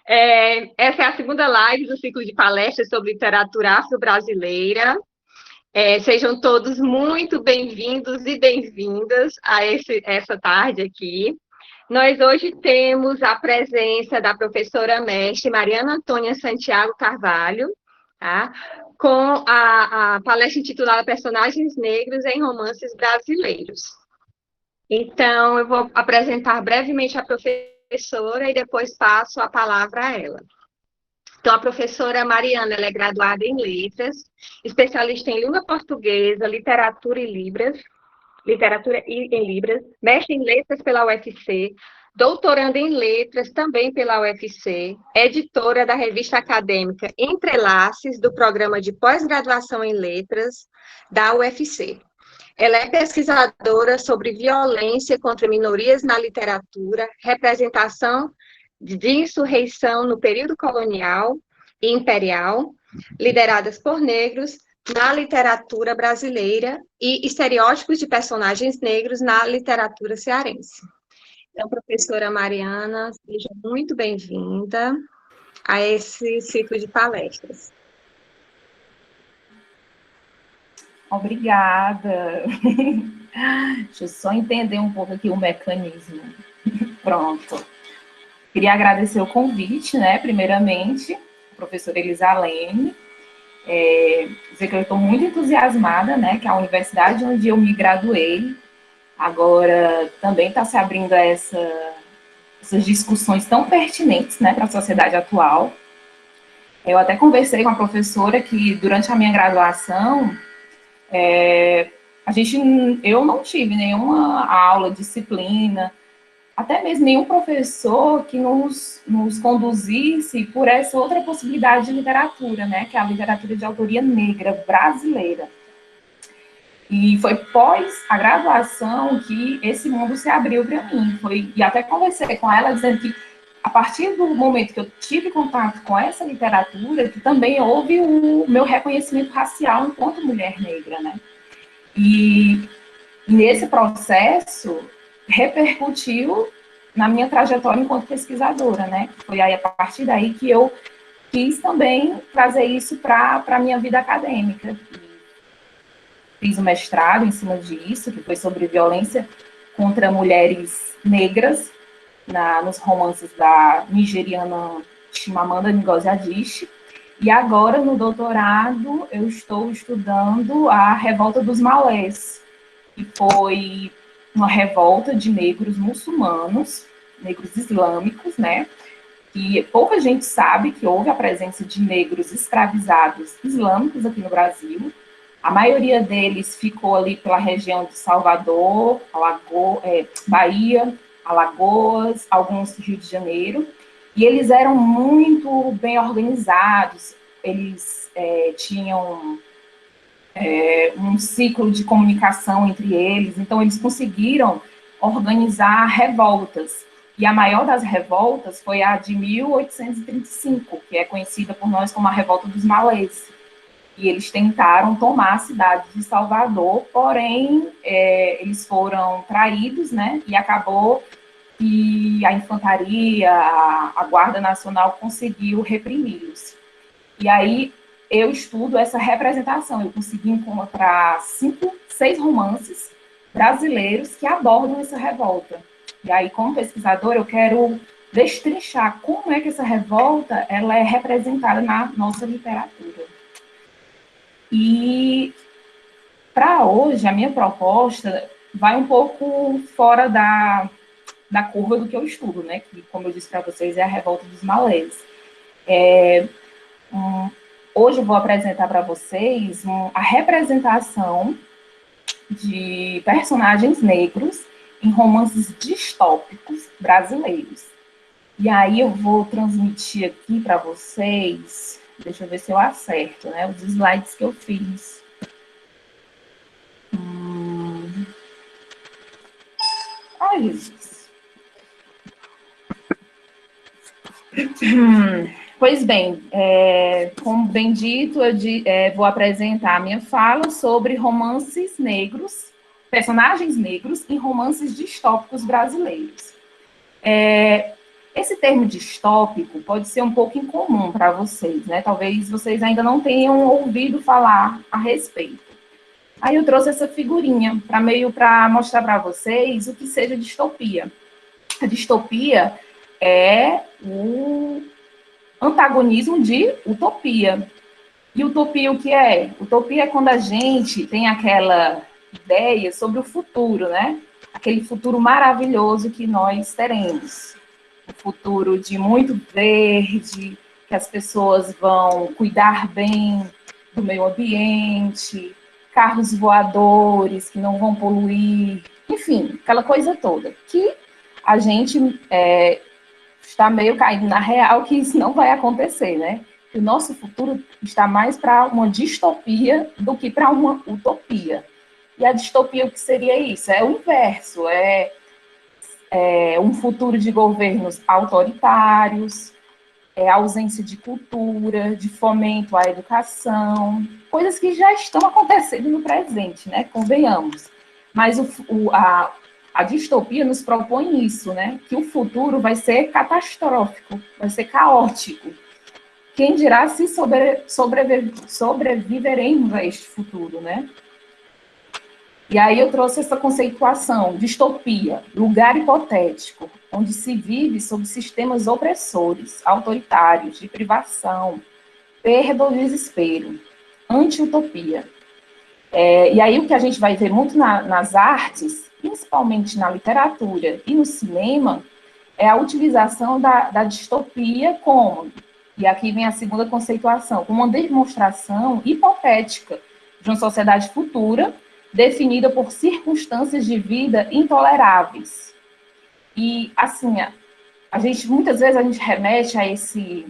Essa é a segunda live do ciclo de palestras sobre literatura afro-brasileira. Sejam todos muito bem-vindos e bem-vindas a essa tarde aqui. Nós hoje temos a presença da professora mestre Mariana Antônia Santiago Carvalho, tá? Com a palestra intitulada Personagens Negros em Romances Brasileiros. Então, eu vou apresentar brevemente a professora e depois passo a palavra a ela. Então, a professora Mariana, ela é graduada em Letras, especialista em língua portuguesa, literatura em Libras, mestre em Letras pela UFC, doutoranda em Letras também pela UFC, editora da revista acadêmica Entrelaces, do programa de pós-graduação em Letras da UFC. Ela é pesquisadora sobre violência contra minorias na literatura, representação de insurreição no período colonial e imperial, lideradas por negros na literatura brasileira e estereótipos de personagens negros na literatura cearense. Então, professora Mariana, seja muito bem-vinda a esse ciclo de palestras. Obrigada. Deixa eu só entender um pouco aqui o mecanismo. Pronto. Queria agradecer o convite, né, primeiramente, professora Elisalene, dizer que eu estou muito entusiasmada, né, que a universidade onde eu me graduei, agora também está se abrindo a essas discussões tão pertinentes, né, para a sociedade atual. Eu até conversei com a professora que, durante a minha graduação, eu não tive nenhuma aula, disciplina, até mesmo nenhum professor que nos conduzisse por essa outra possibilidade de literatura, né, que é a literatura de autoria negra brasileira. E foi pós a graduação que esse mundo se abriu para mim. E até conversei com ela dizendo que, a partir do momento que eu tive contato com essa literatura, que também houve o meu reconhecimento racial enquanto mulher negra, né. E nesse processo repercutiu na minha trajetória enquanto pesquisadora, né? Foi aí, a partir daí, que eu quis também trazer isso para a minha vida acadêmica. Fiz um mestrado em cima disso, que foi sobre violência contra mulheres negras, nos romances da nigeriana Chimamanda Ngozi Adichie. E agora, no doutorado, eu estou estudando a Revolta dos Malés, que foi uma revolta de negros muçulmanos, negros islâmicos, né? E pouca gente sabe que houve a presença de negros escravizados islâmicos aqui no Brasil. A maioria deles ficou ali pela região de Salvador, Bahia, Alagoas, alguns do Rio de Janeiro. E eles eram muito bem organizados, eles tinham um ciclo de comunicação entre eles, então eles conseguiram organizar revoltas. E a maior das revoltas foi a de 1835, que é conhecida por nós como a Revolta dos Malês. E eles tentaram tomar a cidade de Salvador, porém, eles foram traídos, né? E acabou que a infantaria, a Guarda Nacional conseguiu reprimi-los. E aí eu estudo essa representação, eu consegui encontrar 6 romances brasileiros que abordam essa revolta. E aí, como pesquisadora, eu quero destrinchar como é que essa revolta ela é representada na nossa literatura. E, para hoje, a minha proposta vai um pouco fora da curva do que eu estudo, né? Que, como eu disse para vocês, é a Revolta dos Malês. Hoje eu vou apresentar para vocês a representação de personagens negros em romances distópicos brasileiros. E aí eu vou transmitir aqui para vocês, deixa eu ver se eu acerto, né? Os slides que eu fiz. Ai, Jesus. Pois bem, como bem dito, eu vou apresentar a minha fala sobre romances negros, personagens negros em romances distópicos brasileiros. Esse termo distópico pode ser um pouco incomum para vocês, né? Talvez vocês ainda não tenham ouvido falar a respeito. Aí eu trouxe essa figurinha para mostrar para vocês o que seja distopia. A distopia é o antagonismo de utopia. E utopia o que é? Utopia é quando a gente tem aquela ideia sobre o futuro, né? Aquele futuro maravilhoso que nós teremos. Um futuro de muito verde, que as pessoas vão cuidar bem do meio ambiente, carros voadores que não vão poluir, enfim, aquela coisa toda. Que a gente está meio caindo na real que isso não vai acontecer, né? O nosso futuro está mais para uma distopia do que para uma utopia. E a distopia, o que seria isso? É o inverso, é um futuro de governos autoritários, ausência de cultura, de fomento à educação, coisas que já estão acontecendo no presente, né? Convenhamos. Mas a distopia nos propõe isso, né? Que o futuro vai ser catastrófico, vai ser caótico. Quem dirá se sobreviveremos a este futuro, né? E aí eu trouxe essa conceituação, distopia, lugar hipotético, onde se vive sob sistemas opressores, autoritários, de privação, perda ou desespero, anti-utopia. E aí o que a gente vai ver muito nas artes, principalmente na literatura e no cinema, é a utilização da distopia como, e aqui vem a segunda conceituação, como uma demonstração hipotética de uma sociedade futura, definida por circunstâncias de vida intoleráveis. E, assim, muitas vezes a gente remete a esse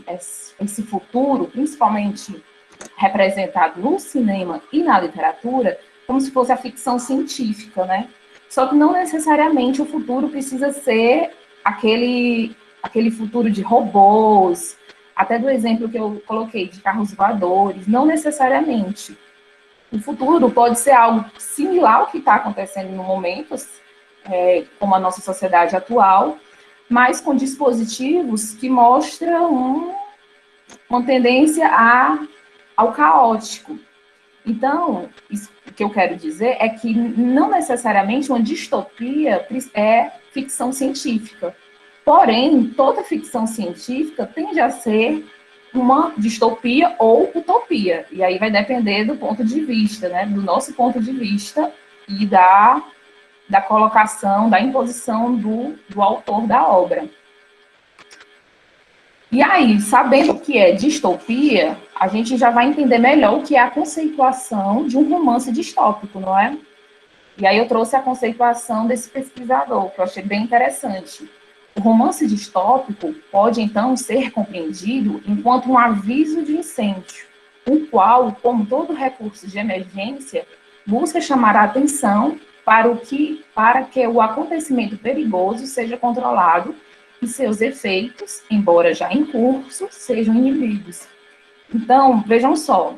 futuro, principalmente representado no cinema e na literatura, como se fosse a ficção científica, né? Só que não necessariamente o futuro precisa ser aquele futuro de robôs, até do exemplo que eu coloquei, de carros voadores, não necessariamente. O futuro pode ser algo similar ao que está acontecendo no momento, como a nossa sociedade atual, mas com dispositivos que mostram uma tendência ao caótico. Então, o que eu quero dizer é que não necessariamente uma distopia é ficção científica. Porém, toda ficção científica tende a ser uma distopia ou utopia. E aí vai depender do ponto de vista, né? Do nosso ponto de vista e da colocação, da imposição do autor da obra. E aí, sabendo o que é distopia, a gente já vai entender melhor o que é a conceituação de um romance distópico, não é? E aí eu trouxe a conceituação desse pesquisador, que eu achei bem interessante. O romance distópico pode, então, ser compreendido enquanto um aviso de incêndio, o qual, como todo recurso de emergência, busca chamar a atenção para que o acontecimento perigoso seja controlado e seus efeitos, embora já em curso, sejam inibidos. Então, vejam só,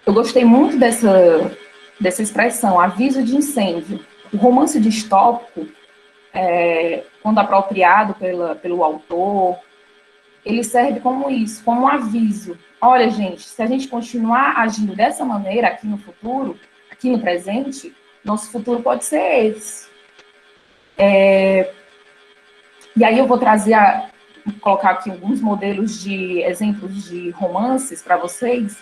eu gostei muito dessa expressão, aviso de incêndio. O romance distópico, quando apropriado pelo autor, ele serve como isso, como um aviso. Olha, gente, se a gente continuar agindo dessa maneira aqui no futuro, aqui no presente, nosso futuro pode ser esse. E aí eu vou colocar aqui alguns modelos de exemplos de romances para vocês,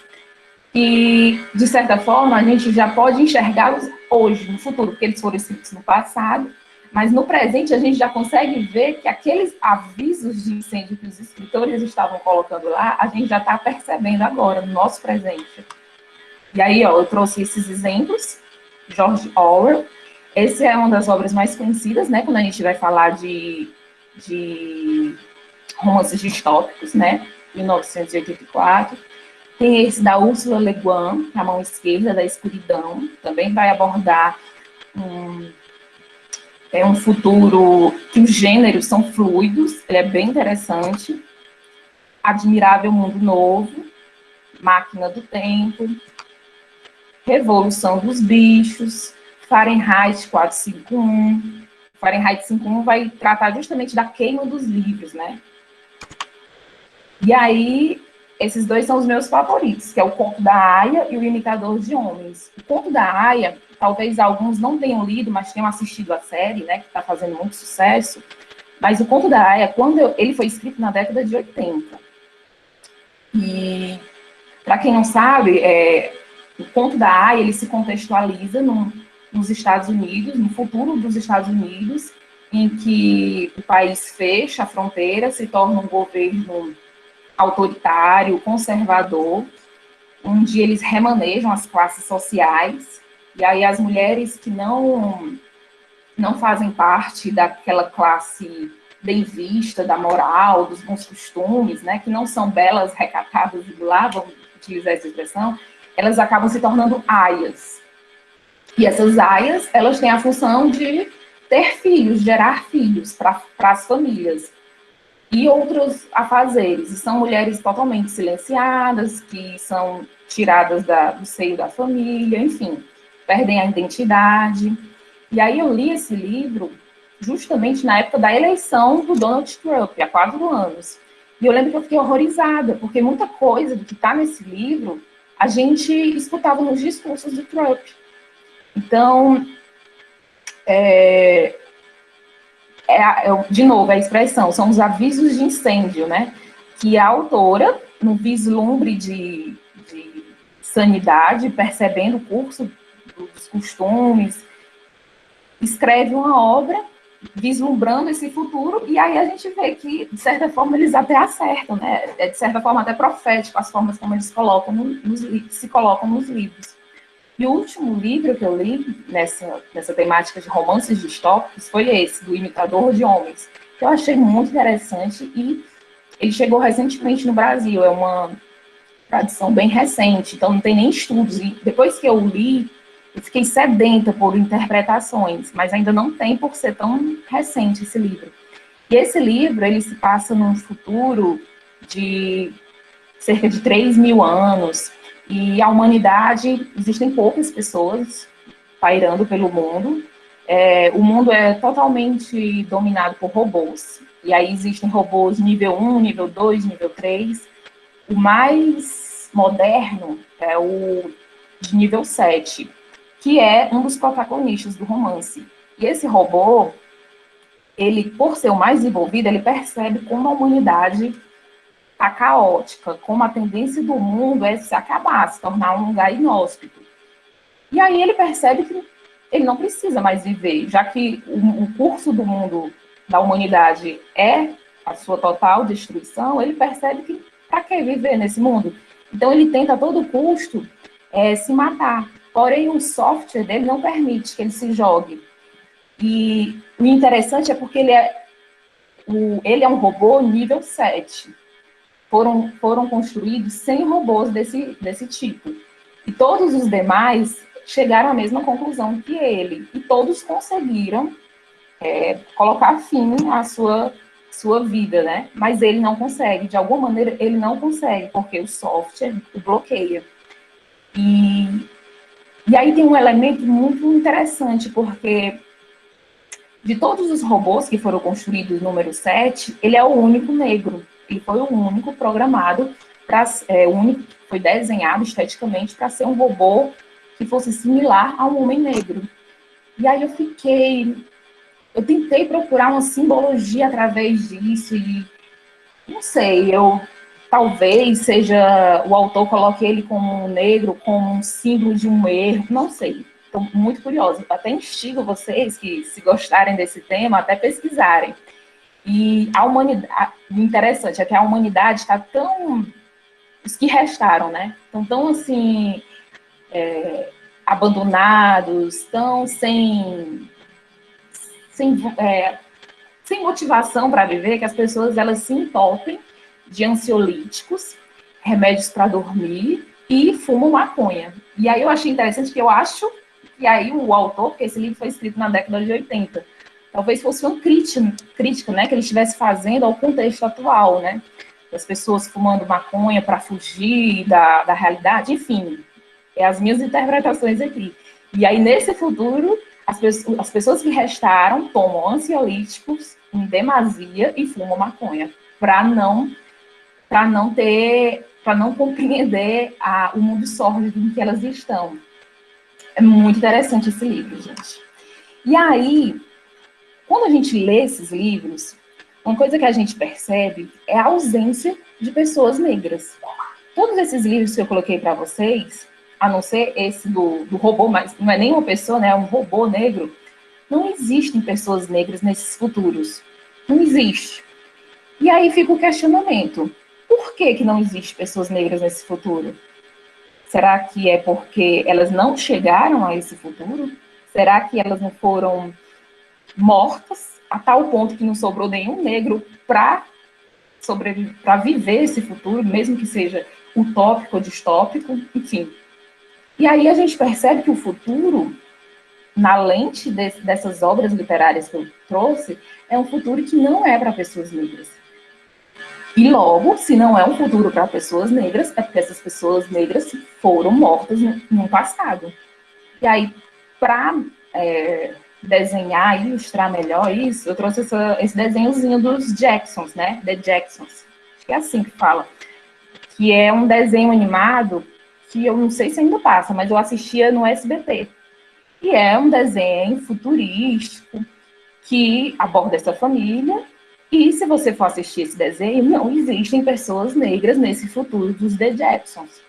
e, de certa forma, a gente já pode enxergá-los hoje, no futuro, porque eles foram escritos no passado, mas no presente a gente já consegue ver que aqueles avisos de incêndio que os escritores estavam colocando lá, a gente já está percebendo agora, no nosso presente. E aí, eu trouxe esses exemplos, George Orwell. Essa é uma das obras mais conhecidas, né, quando a gente vai falar de romances distópicos, né, 1984. Tem esse da Ursula Le Guin, A Mão Esquerda da Escuridão, também vai abordar um futuro que os gêneros são fluidos, ele é bem interessante. Admirável Mundo Novo, Máquina do Tempo, Revolução dos Bichos, Fahrenheit 451, Fahrenheit 5.1 vai tratar justamente da queima dos livros, né? E aí, esses dois são os meus favoritos, que é o Conto da Aia e o Imitador de Homens. O Conto da Aia, talvez alguns não tenham lido, mas tenham assistido a série, né, que está fazendo muito sucesso. Mas o Conto da Aia, ele foi escrito na década de 80. E, para quem não sabe, o Conto da Aia, ele se contextualiza nos Estados Unidos, no futuro dos Estados Unidos, em que o país fecha a fronteira, se torna um governo autoritário, conservador, onde eles remanejam as classes sociais, e aí as mulheres que não fazem parte daquela classe bem vista, da moral, dos bons costumes, né, que não são belas, recatadas e lá, vamos utilizar essa expressão, elas acabam se tornando aias. E essas aias, elas têm a função de ter filhos, gerar filhos para as famílias. E outros afazeres. E são mulheres totalmente silenciadas, que são tiradas do seio da família, enfim, perdem a identidade. E aí eu li esse livro justamente na época da eleição do Donald Trump, há 4 anos. E eu lembro que eu fiquei horrorizada, porque muita coisa do que está nesse livro a gente escutava nos discursos do Trump. Então, de novo, a expressão, são os avisos de incêndio, né? Que a autora, no vislumbre de sanidade, percebendo o curso dos costumes, escreve uma obra vislumbrando esse futuro, e aí a gente vê que, de certa forma, eles até acertam, né? É, de certa forma, até profético as formas como eles se colocam nos livros. E o último livro que eu li nessa temática de romances distópicos foi esse, do Imitador de Homens, que eu achei muito interessante, e ele chegou recentemente no Brasil, é uma tradição bem recente, então não tem nem estudos, e depois que eu li, eu fiquei sedenta por interpretações, mas ainda não tem por ser tão recente esse livro. E esse livro, ele se passa num futuro de cerca de 3.000 anos, e a humanidade, existem poucas pessoas pairando pelo mundo, o mundo é totalmente dominado por robôs, e aí existem robôs nível 1, nível 2, nível 3, o mais moderno é o de nível 7, que é um dos protagonistas do romance. E esse robô, ele, por ser o mais desenvolvido, ele percebe como a humanidade está caótica, como a tendência do mundo é se acabar, se tornar um lugar inóspito. E aí ele percebe que ele não precisa mais viver, já que o curso do mundo, da humanidade, é a sua total destruição, ele percebe que para que viver nesse mundo? Então ele tenta a todo custo se matar. Porém, o software dele não permite que ele se jogue. E o interessante é porque ele é um robô nível 7. Foram construídos 100 robôs desse tipo. E todos os demais chegaram à mesma conclusão que ele. E todos conseguiram colocar fim à sua vida, né? Mas ele não consegue. De alguma maneira, ele não consegue, porque o software o bloqueia. E aí tem um elemento muito interessante, porque de todos os robôs que foram construídos no número 7, ele é o único negro. Ele foi o único programado, o único que foi desenhado esteticamente para ser um robô que fosse similar a um homem negro. E aí eu tentei procurar uma simbologia através disso, e não sei, talvez seja, o autor coloque ele como um negro, como um símbolo de um erro, não sei. Estou muito curiosa. Até instigo vocês que, se gostarem desse tema, até pesquisarem. E a humanidade, o interessante é que a humanidade está tão, os que restaram, né? Estão tão assim, abandonados, tão sem motivação para viver, que as pessoas elas se entopem de ansiolíticos, remédios para dormir e fumam maconha. E aí eu achei interessante que eu acho que aí o autor, porque esse livro foi escrito na década de 80, talvez fosse uma crítica, né, que ele estivesse fazendo ao contexto atual, né, das pessoas fumando maconha para fugir da realidade, enfim, as minhas interpretações aqui. E aí, nesse futuro, As pessoas que restaram tomam ansiolíticos em demasia e fumam maconha, para não compreender o mundo sórdido em que elas estão. É muito interessante esse livro, gente. E aí, quando a gente lê esses livros, uma coisa que a gente percebe é a ausência de pessoas negras. Todos esses livros que eu coloquei para vocês, a não ser esse do robô, mas não é nem uma pessoa, né? É um robô negro. Não existem pessoas negras nesses futuros. Não existe. E aí fica o questionamento. Por que não existe pessoas negras nesse futuro? Será que é porque elas não chegaram a esse futuro? Será que elas não foram mortas a tal ponto que não sobrou nenhum negro para viver esse futuro, mesmo que seja utópico ou distópico, enfim. E aí a gente percebe que o futuro, na lente dessas obras literárias que eu trouxe, é um futuro que não é para pessoas negras. E logo, se não é um futuro para pessoas negras, é porque essas pessoas negras foram mortas no passado. E aí, para desenhar e ilustrar melhor isso, eu trouxe esse desenhozinho dos Jacksons, né? The Jacksons. Acho que é assim que fala. Que é um desenho animado que eu não sei se ainda passa, mas eu assistia no SBT. E é um desenho futurístico que aborda essa família. E se você for assistir esse desenho, não existem pessoas negras nesse futuro dos The Jacksons.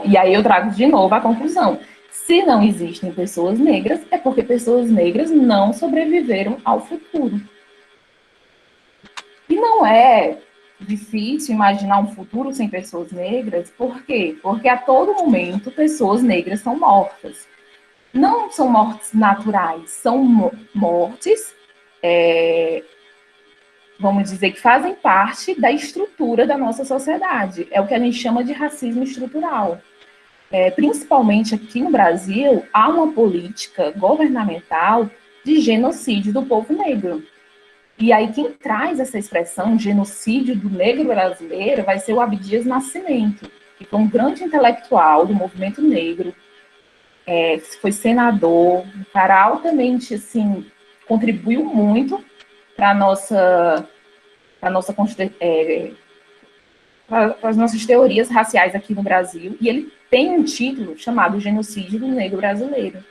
E aí eu trago de novo a conclusão. Se não existem pessoas negras, é porque pessoas negras não sobreviveram ao futuro. E não é difícil imaginar um futuro sem pessoas negras. Por quê? Porque a todo momento pessoas negras são mortas. Não são mortes naturais, são mortes, vamos dizer, que fazem parte da estrutura da nossa sociedade. É o que a gente chama de racismo estrutural. Principalmente aqui no Brasil, há uma política governamental de genocídio do povo negro. E aí quem traz essa expressão, genocídio do negro brasileiro, vai ser o Abdias Nascimento, que foi um grande intelectual do movimento negro, foi senador, um cara altamente, assim, contribuiu muito para as nossas teorias raciais aqui no Brasil, e ele tem um título chamado Genocídio do Negro Brasileiro,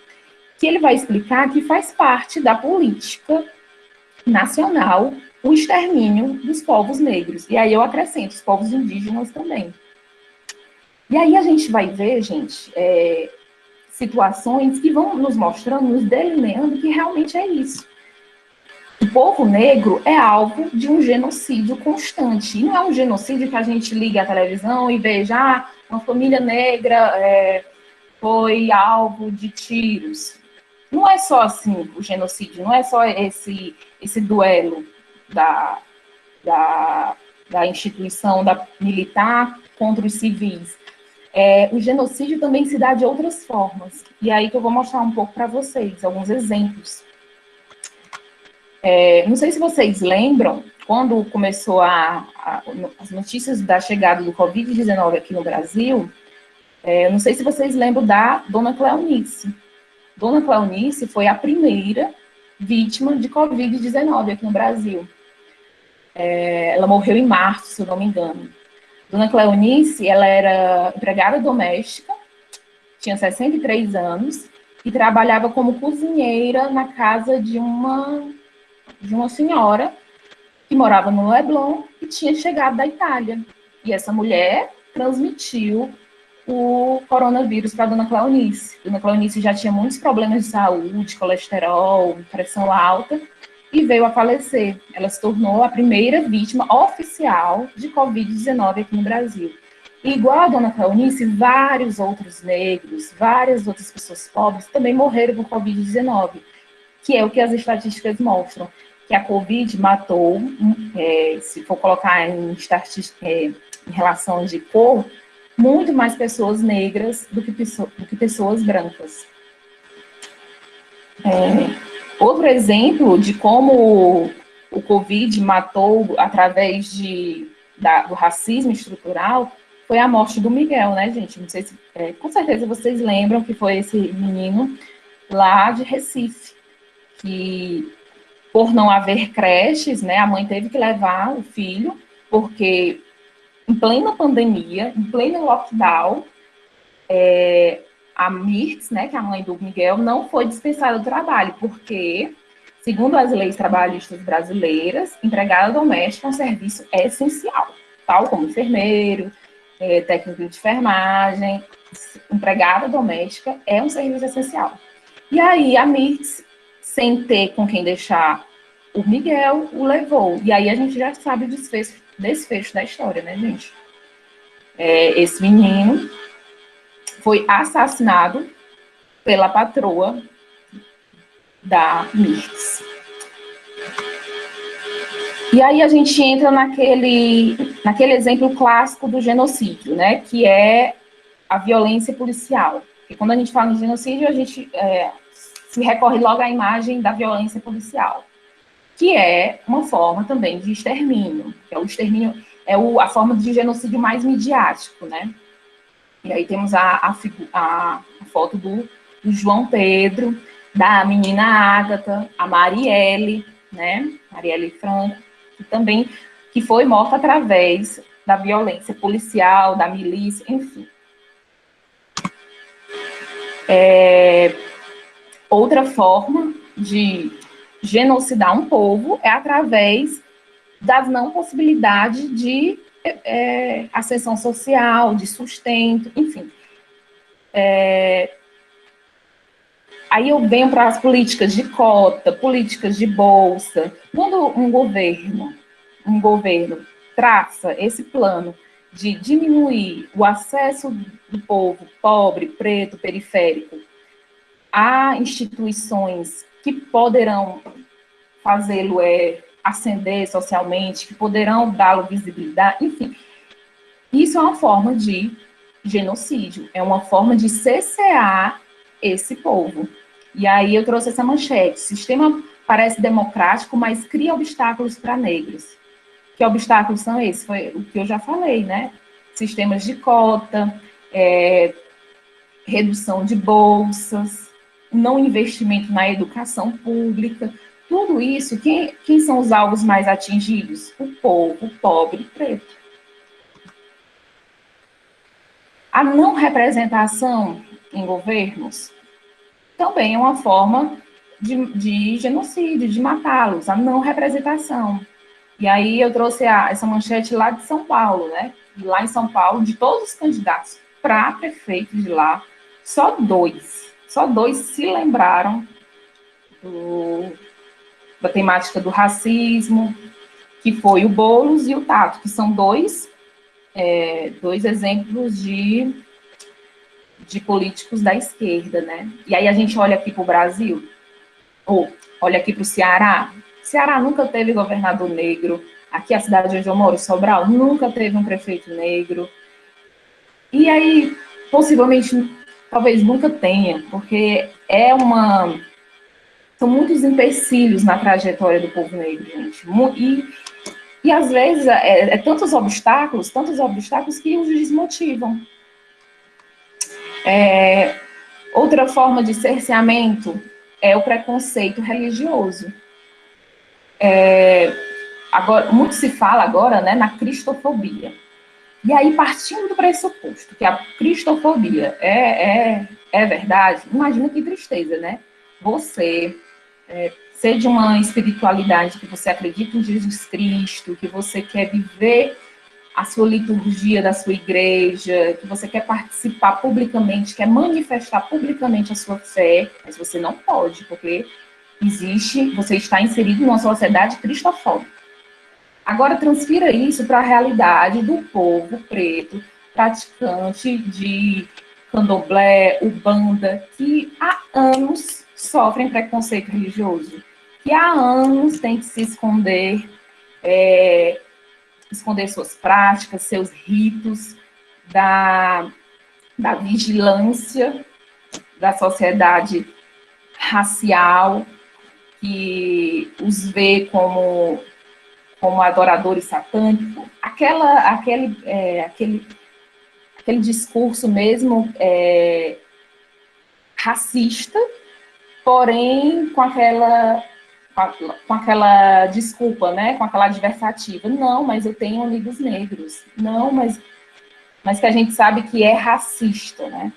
que ele vai explicar que faz parte da política nacional o extermínio dos povos negros. E aí eu acrescento os povos indígenas também. E aí a gente vai ver, gente, situações que vão nos mostrando, nos delineando que realmente é isso. O povo negro é alvo de um genocídio constante. E não é um genocídio que a gente liga à televisão e veja, uma família negra foi alvo de tiros. Não é só assim o genocídio, não é só esse duelo da instituição militar contra os civis. O genocídio também se dá de outras formas. E aí que eu vou mostrar um pouco para vocês, alguns exemplos. Não sei se vocês lembram, quando começou as notícias da chegada do Covid-19 aqui no Brasil, não sei se vocês lembram da Dona Cleonice. Dona Cleonice foi a primeira vítima de Covid-19 aqui no Brasil. Ela morreu em março, se eu não me engano. Dona Cleonice, ela era empregada doméstica, tinha 63 anos, e trabalhava como cozinheira na casa de uma senhora que morava no Leblon e tinha chegado da Itália. E essa mulher transmitiu o coronavírus para a Dona Cleonice. Dona Cleonice já tinha muitos problemas de saúde, colesterol, pressão alta, e veio a falecer. Ela se tornou a primeira vítima oficial de Covid-19 aqui no Brasil. E igual a Dona Cleonice, vários outros negros, várias outras pessoas pobres também morreram por Covid-19, que é o que as estatísticas mostram, que a Covid matou, se for colocar em relação de cor, muito mais pessoas negras do que pessoas brancas. Outro exemplo de como o Covid matou através do racismo estrutural foi a morte do Miguel, né, gente? Não sei se, com certeza vocês lembram que foi esse menino lá de Recife, que por não haver creches, né, a mãe teve que levar o filho, porque em plena pandemia, em pleno lockdown, a Mirtz, né, que é a mãe do Miguel, não foi dispensada do trabalho, porque, segundo as leis trabalhistas brasileiras, empregada doméstica é um serviço essencial, tal como enfermeiro, técnico de enfermagem, empregada doméstica é um serviço essencial. E aí a Mirtz, sem ter com quem deixar o Miguel, o levou. E aí a gente já sabe o desfecho da história, né, gente? Esse menino foi assassinado pela patroa da Mirtz. E aí a gente entra naquele exemplo clássico do genocídio, né, que é a violência policial. E quando a gente fala em genocídio, a gente se recorre logo à imagem da violência policial, que é uma forma também de extermínio, que é o extermínio, a forma de genocídio mais midiático, né? E aí temos a foto do João Pedro, da menina Ágata, a Marielle, né? Marielle Franco, que foi morta através da violência policial, da milícia, enfim. Outra forma de genocidar um povo é através das não possibilidades de ascensão social, de sustento, enfim. Aí eu venho para as políticas de cota, políticas de bolsa. Quando um governo traça esse plano de diminuir o acesso do povo pobre, preto, periférico, a instituições que poderão fazê-lo ascender socialmente, que poderão dá-lo visibilidade, enfim. Isso é uma forma de genocídio, é uma forma de cercear esse povo. E aí eu trouxe essa manchete: o sistema parece democrático, mas cria obstáculos para negros. Que obstáculos são esses? Foi o que eu já falei, né? Sistemas de cota, redução de bolsas, não investimento na educação pública. Tudo isso, quem são os alvos mais atingidos? O povo pobre e preto. A não representação em governos também é uma forma de genocídio, de matá-los, a não representação. E aí eu trouxe essa manchete lá de São Paulo, né? Lá em São Paulo, de todos os candidatos para prefeito de lá, só dois se lembraram da temática do racismo, que foi o Boulos e o Tato, que são dois exemplos de políticos da esquerda, né? E aí a gente olha aqui para o Brasil, ou olha aqui para o Ceará. Ceará nunca teve governador negro. Aqui a cidade onde eu moro, Sobral, nunca teve um prefeito negro. E aí, possivelmente, talvez nunca tenha, porque são muitos empecilhos na trajetória do povo negro, gente. E às vezes tantos obstáculos que os desmotivam. Outra forma de cerceamento é o preconceito religioso. Agora, muito se fala agora, né, na cristofobia. E aí, partindo do pressuposto que a cristofobia é verdade, imagina que tristeza, né? Você ser de uma espiritualidade que você acredita em Jesus Cristo, que você quer viver a sua liturgia da sua igreja, que você quer participar publicamente, quer manifestar publicamente a sua fé, mas você não pode, porque você está inserido numa sociedade cristofóbica. Agora, transfira isso para a realidade do povo preto, praticante de candomblé, umbanda, que há anos sofrem preconceito religioso, que há anos tem que se esconder suas práticas, seus ritos, da vigilância da sociedade racial, que os vê como adoradores satânicos, aquele discurso mesmo racista, porém com aquela desculpa, né? Com aquela adversativa. Não, mas eu tenho amigos negros. Não, mas que a gente sabe que é racista, né?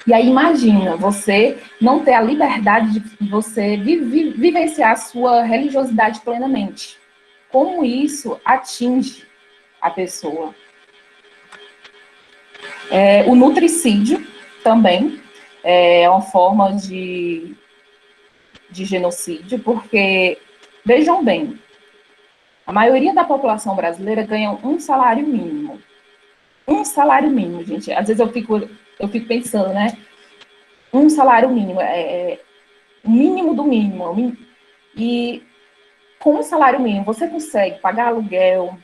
E aí imagina você não ter a liberdade de você vivenciar a sua religiosidade plenamente. Como isso atinge a pessoa? O nutricídio também é uma forma de genocídio, porque, vejam bem, a maioria da população brasileira ganha um salário mínimo. Um salário mínimo, gente. Às vezes eu fico pensando, né? Um salário mínimo, o mínimo do mínimo. E com o salário mínimo, você consegue pagar aluguel,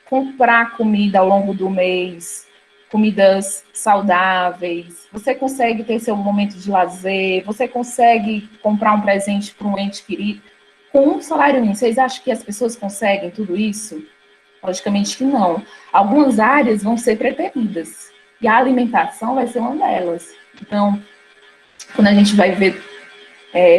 comprar comida ao longo do mês, comidas saudáveis, você consegue ter seu momento de lazer, você consegue comprar um presente para um ente querido. Com um salário mínimo, vocês acham que as pessoas conseguem tudo isso? Logicamente que não. Algumas áreas vão ser preteridas, e a alimentação vai ser uma delas. Então, quando a gente vai ver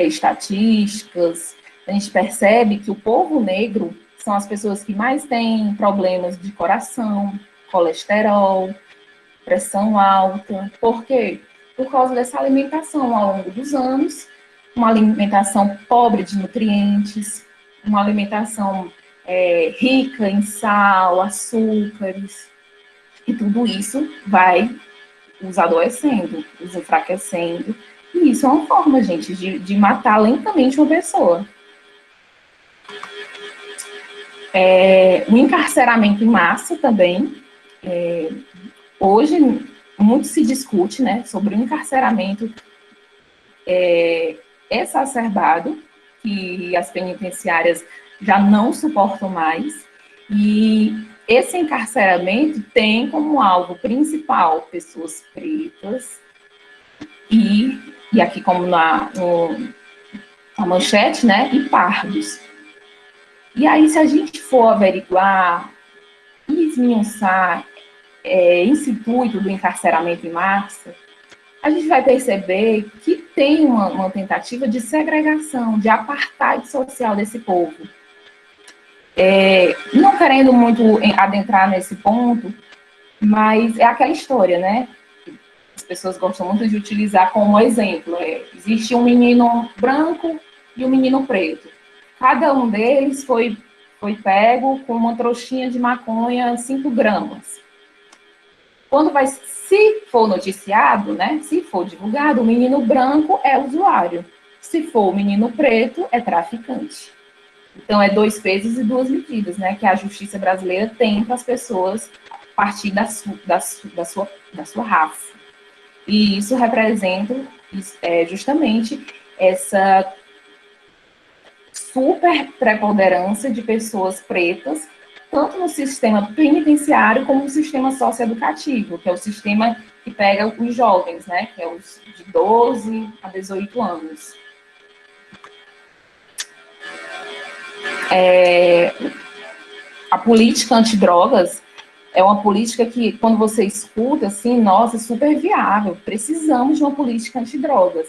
estatísticas, a gente percebe que o povo negro são as pessoas que mais têm problemas de coração, colesterol, pressão alta. Por quê? Por causa dessa alimentação ao longo dos anos, uma alimentação pobre de nutrientes, uma alimentação rica em sal, açúcares, e tudo isso vai os adoecendo, os enfraquecendo. E isso é uma forma, gente, de matar lentamente uma pessoa. O encarceramento em massa também. Hoje, muito se discute, né, sobre o encarceramento exacerbado, que as penitenciárias já não suportam mais. E esse encarceramento tem como alvo principal pessoas pretas e aqui como na manchete, né, e pardos. E aí, se a gente for averiguar e esmiuçar esse intuito do encarceramento em massa, a gente vai perceber que tem uma tentativa de segregação, de apartheid social desse povo. Não querendo muito adentrar nesse ponto, mas é aquela história, né? As pessoas gostam muito de utilizar como exemplo. Existe um menino branco e um menino preto. Cada um deles foi pego com uma trouxinha de maconha, 5 gramas. Se for noticiado, né, se for divulgado, o menino branco é usuário. Se for o menino preto, é traficante. Então, é 2 pesos e 2 medidas, né, que a justiça brasileira tem para as pessoas a partir da sua raça. E isso representa justamente essa super preponderância de pessoas pretas, tanto no sistema penitenciário como no sistema socioeducativo, que é o sistema que pega os jovens, né, que é os de 12 a 18 anos. A política antidrogas é uma política que, quando você escuta, assim, nossa, é super viável, precisamos de uma política antidrogas.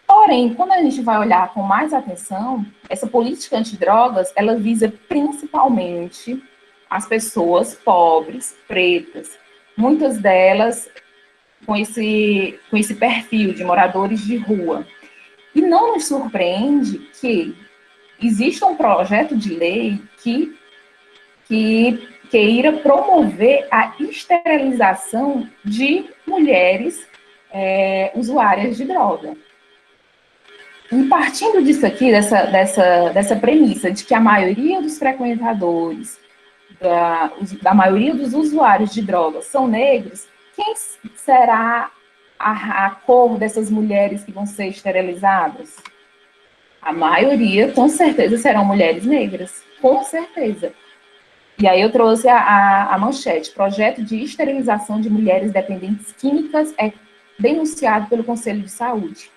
Porém, quando a gente vai olhar com mais atenção, essa política antidrogas, ela visa principalmente as pessoas pobres, pretas, muitas delas com esse perfil de moradores de rua. E não nos surpreende que exista um projeto de lei que queira promover a esterilização de mulheres usuárias de droga. E partindo disso aqui, dessa premissa de que a maioria dos frequentadores, da maioria dos usuários de drogas são negros, quem será a cor dessas mulheres que vão ser esterilizadas? A maioria, com certeza, serão mulheres negras, com certeza. E aí eu trouxe a manchete: projeto de esterilização de mulheres dependentes químicas é denunciado pelo Conselho de Saúde.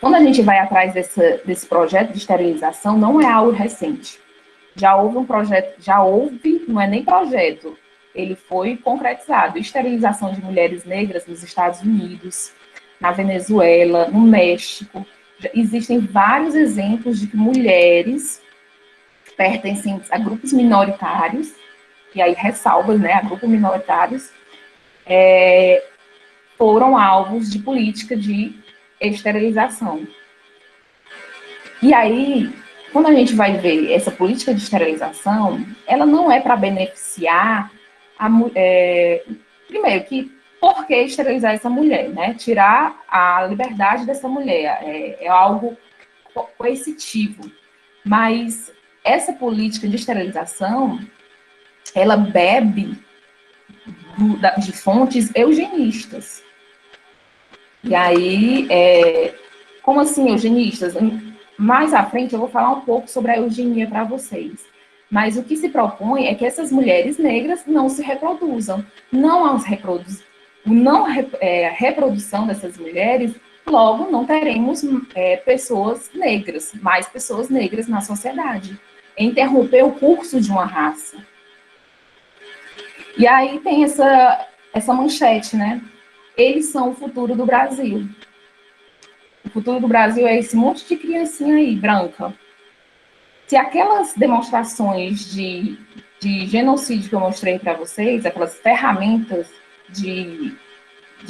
Quando a gente vai atrás desse projeto de esterilização, não é algo recente. Já houve um projeto, não é nem projeto, ele foi concretizado. Esterilização de mulheres negras nos Estados Unidos, na Venezuela, no México. Existem vários exemplos de que mulheres pertencentes a grupos minoritários, e aí ressalvas, né, a grupos minoritários, foram alvos de política de esterilização. E aí, quando a gente vai ver essa política de esterilização, ela não é para beneficiar a mulher. Primeiro, que por que esterilizar essa mulher, né? Tirar a liberdade dessa mulher é algo coercitivo. Mas essa política de esterilização, ela bebe de fontes eugenistas. E aí, como assim eugenistas? Mais à frente eu vou falar um pouco sobre a eugenia para vocês. Mas o que se propõe é que essas mulheres negras não se reproduzam. Reprodução dessas mulheres, logo não teremos pessoas negras, mais pessoas negras na sociedade. Interromper o curso de uma raça. E aí tem essa manchete, né? Eles são o futuro do Brasil. O futuro do Brasil é esse monte de criancinha aí, branca. Se aquelas demonstrações de genocídio que eu mostrei para vocês, aquelas ferramentas de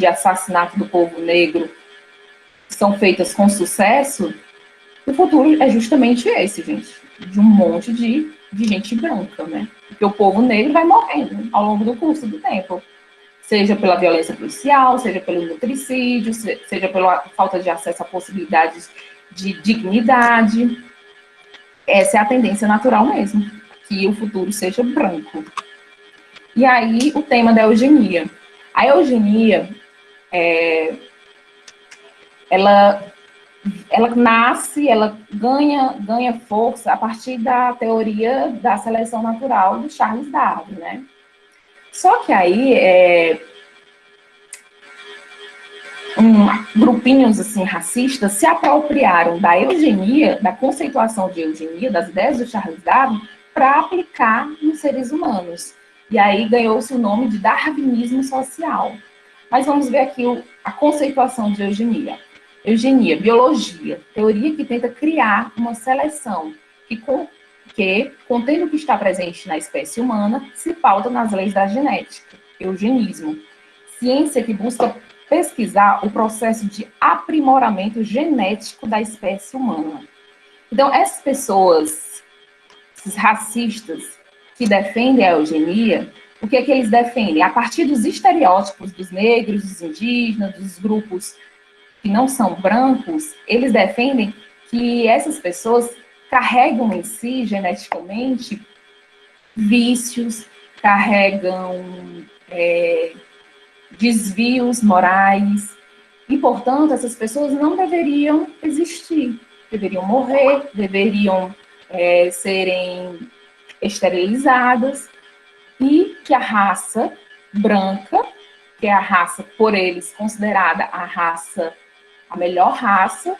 assassinato do povo negro são feitas com sucesso, o futuro é justamente esse, gente. De um monte de gente branca, né? Porque o povo negro vai morrendo ao longo do curso do tempo. Seja pela violência policial, seja pelo nutricídio, seja pela falta de acesso a possibilidades de dignidade. Essa é a tendência natural mesmo, que o futuro seja branco. E aí, o tema da eugenia. A eugenia, ela nasce, ela ganha força a partir da teoria da seleção natural de Charles Darwin, né? Só que aí, grupinhos assim, racistas se apropriaram da eugenia, da conceituação de eugenia, das ideias do Charles Darwin, para aplicar nos seres humanos. E aí ganhou-se o nome de darwinismo social. Mas vamos ver aqui a conceituação de eugenia. Eugenia, biologia, teoria que tenta criar uma seleção que contendo o que está presente na espécie humana, se pauta nas leis da genética. Eugenismo, ciência que busca pesquisar o processo de aprimoramento genético da espécie humana. Então, essas pessoas, esses racistas que defendem a eugenia, o que é que eles defendem? A partir dos estereótipos dos negros, dos indígenas, dos grupos que não são brancos, eles defendem que essas pessoas carregam em si, geneticamente, vícios, carregam desvios morais, e, portanto, essas pessoas não deveriam existir, deveriam morrer, deveriam serem esterilizadas, e que a raça branca, que é a raça, por eles, considerada a melhor raça,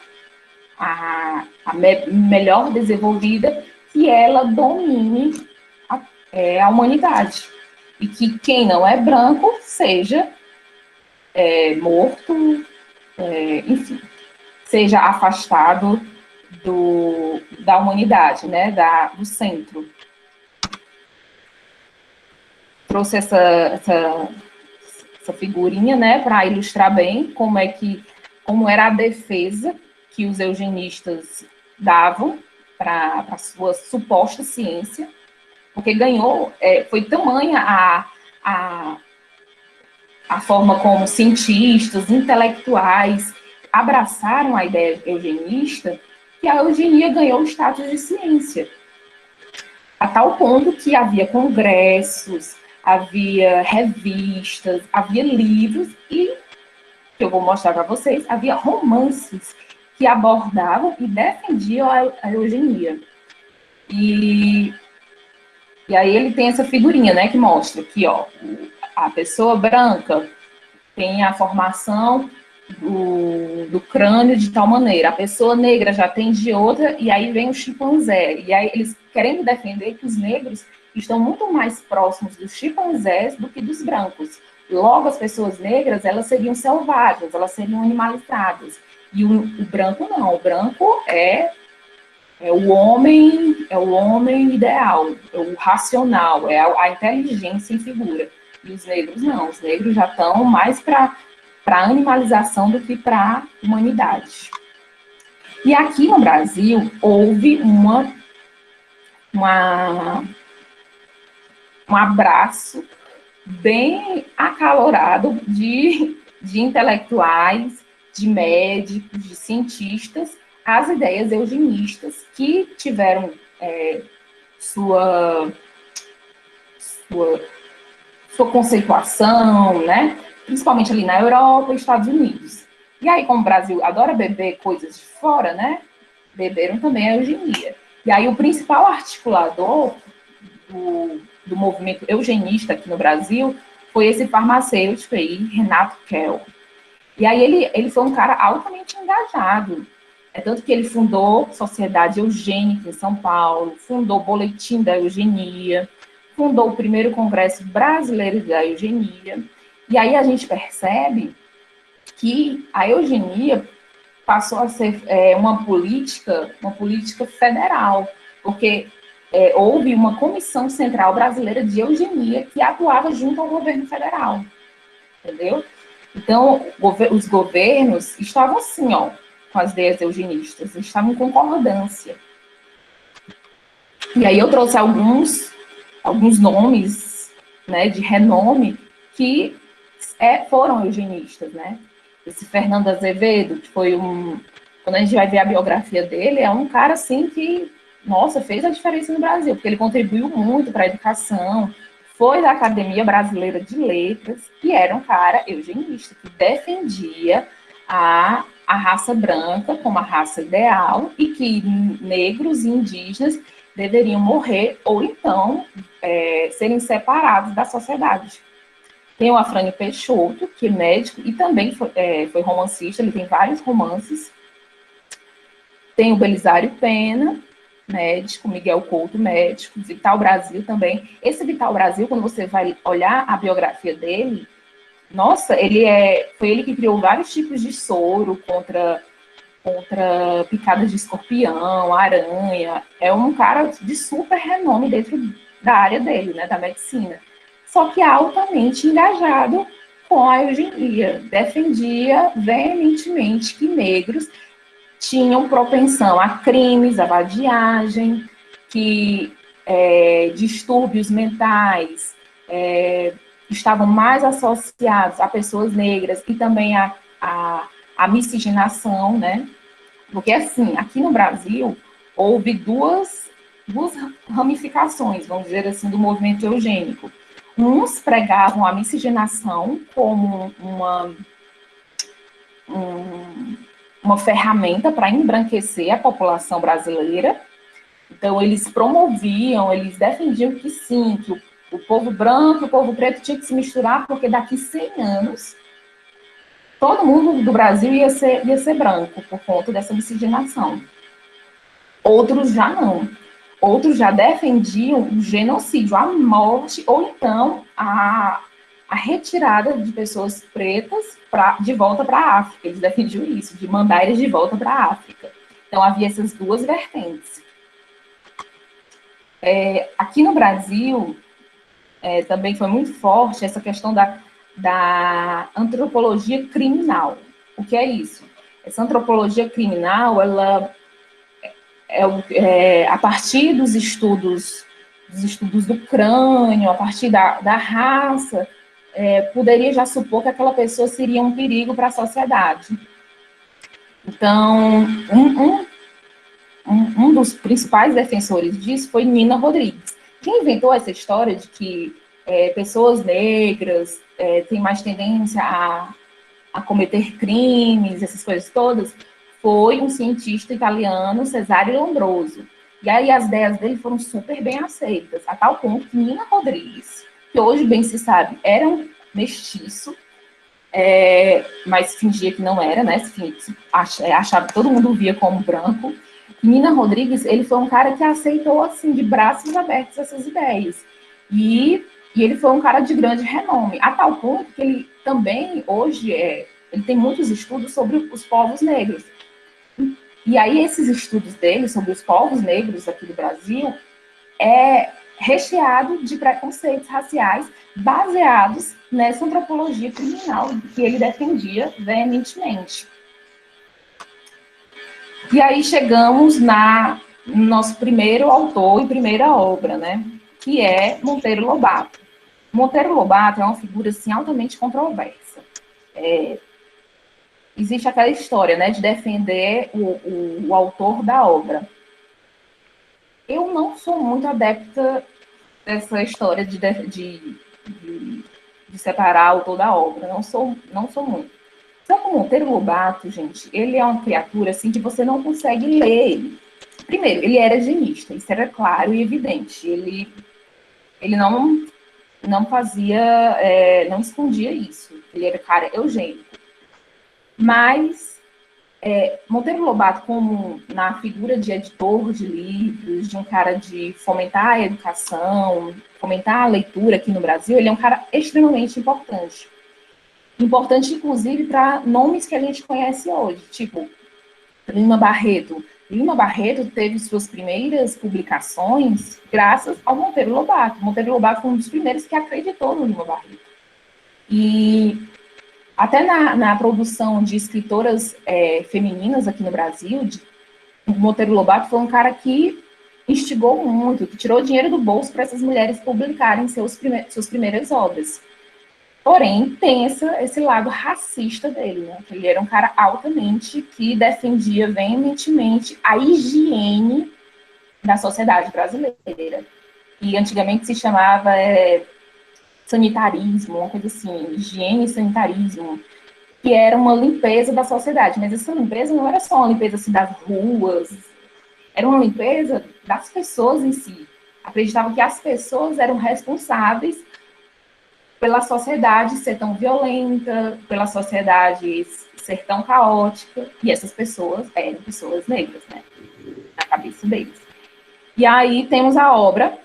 a melhor desenvolvida, que ela domine a humanidade. E que quem não é branco seja morto, enfim, seja afastado da humanidade, né, do centro. Trouxe essa figurinha, né, para ilustrar bem como era a defesa que os eugenistas davam para a sua suposta ciência, porque foi tamanha a forma como cientistas, intelectuais abraçaram a ideia eugenista, que a eugenia ganhou o status de ciência, a tal ponto que havia congressos, havia revistas, havia livros e, que eu vou mostrar para vocês, havia romances que abordavam e defendiam a eugenia. E aí ele tem essa figurinha, né, que mostra que, ó, a pessoa branca tem a formação do crânio de tal maneira, a pessoa negra já tem de outra, e aí vem o chimpanzé. E aí eles querendo defender que os negros estão muito mais próximos dos chimpanzés do que dos brancos. Logo, as pessoas negras, elas seriam selvagens, elas seriam animalizadas. E o branco não, o branco é o homem ideal, é o racional, é a inteligência em figura. E os negros não, os negros já estão mais para animalização do que para humanidade. E aqui no Brasil houve um abraço bem acalorado de intelectuais, de médicos, de cientistas, às ideias eugenistas que tiveram sua conceituação, né? Principalmente ali na Europa e Estados Unidos. E aí, como o Brasil adora beber coisas de fora, né? Beberam também a eugenia. E aí, o principal articulador do movimento eugenista aqui no Brasil foi esse farmacêutico aí, Renato Kell. E aí, ele foi um cara altamente engajado. É tanto que ele fundou Sociedade Eugênica em São Paulo, fundou o Boletim da Eugenia, fundou o primeiro Congresso Brasileiro da Eugenia. E aí a gente percebe que a eugenia passou a ser uma política federal, porque houve uma Comissão Central Brasileira de Eugenia que atuava junto ao governo federal, entendeu? Então, os governos estavam assim, ó, com as ideias eugenistas, estavam em concordância. E aí eu trouxe alguns nomes, né, de renome que foram eugenistas, né? Esse Fernando Azevedo, que foi quando a gente vai ver a biografia dele, é um cara, assim, que, nossa, fez a diferença no Brasil, porque ele contribuiu muito para a educação, foi da Academia Brasileira de Letras, e era um cara eugenista, que defendia a raça branca como a raça ideal, e que negros e indígenas deveriam morrer, ou então serem separados da sociedade. Tem o Afrânio Peixoto, que é médico e também foi romancista, ele tem vários romances. Tem o Belisário Pena, médico, Miguel Couto, médico, Vital Brasil também. Esse Vital Brasil, quando você vai olhar a biografia dele, nossa, foi ele que criou vários tipos de soro contra picadas de escorpião, aranha. É um cara de super renome dentro da área dele, né, da medicina. Só que altamente engajado com a eugenia. Defendia veementemente que negros tinham propensão a crimes, a vadiagem, que distúrbios mentais estavam mais associados a pessoas negras e também a miscigenação, né? Porque, assim, aqui no Brasil, houve duas ramificações, vamos dizer assim, do movimento eugênico. Uns pregavam a miscigenação como uma ferramenta para embranquecer a população brasileira. Então, eles promoviam, eles defendiam que sim, que o povo branco e o povo preto tinha que se misturar, porque daqui 100 anos todo mundo do Brasil ia ser branco por conta dessa miscigenação. Outros já não. Outros já defendiam o genocídio, a morte, ou então a retirada de pessoas pretas de volta para a África. Eles defendiam isso, de mandar eles de volta para a África. Então, havia essas duas vertentes. Aqui no Brasil, também foi muito forte essa questão da antropologia criminal. O que é isso? Essa antropologia criminal, ela a partir dos estudos do crânio, a partir da raça, poderia já supor que aquela pessoa seria um perigo para a sociedade. Então, um dos principais defensores disso foi Nina Rodrigues. Quem inventou essa história de que pessoas negras têm mais tendência a cometer crimes, essas coisas todas, foi um cientista italiano, Cesare Lombroso. E aí as ideias dele foram super bem aceitas, a tal ponto que Nina Rodrigues, que hoje bem se sabe, era um mestiço, mas fingia que não era, né? Achava que todo mundo via como branco. Nina Rodrigues, ele foi um cara que aceitou, assim, de braços abertos essas ideias. E E ele foi um cara de grande renome, a tal ponto que ele também, hoje, ele tem muitos estudos sobre os povos negros. E aí, esses estudos dele sobre os povos negros aqui do Brasil é recheado de preconceitos raciais baseados nessa antropologia criminal que ele defendia veementemente. E aí chegamos no nosso primeiro autor e primeira obra, né? Que é Monteiro Lobato. Monteiro Lobato é uma figura assim, altamente controversa. Existe aquela história, né, de defender o autor da obra. Eu não sou muito adepta dessa história de separar o autor da obra. Não sou muito. Só que o Monteiro Lobato, gente, ele é uma criatura assim que você não consegue ler ele. Primeiro, ele era genista, isso era claro e evidente. Ele não fazia, não escondia isso. Ele era cara eugênico. Mas Monteiro Lobato, como na figura de editor de livros, de um cara de fomentar a educação, fomentar a leitura aqui no Brasil, ele é um cara extremamente importante. Importante, inclusive, para nomes que a gente conhece hoje, tipo Lima Barreto. Lima Barreto teve suas primeiras publicações graças ao Monteiro Lobato. Monteiro Lobato foi um dos primeiros que acreditou no Lima Barreto. E até na produção de escritoras femininas aqui no Brasil, o Monteiro Lobato foi um cara que instigou muito, que tirou dinheiro do bolso para essas mulheres publicarem suas primeiras obras. Porém, tem esse lado racista dele, né? Ele era um cara altamente que defendia veementemente a higiene da sociedade brasileira. E antigamente se chamava sanitarismo, uma coisa assim, higiene e sanitarismo, que era uma limpeza da sociedade. Mas essa limpeza não era só uma limpeza assim, das ruas, era uma limpeza das pessoas em si. Acreditavam que as pessoas eram responsáveis pela sociedade ser tão violenta, pela sociedade ser tão caótica, e essas pessoas eram pessoas negras, né? Na cabeça deles. E aí temos a obra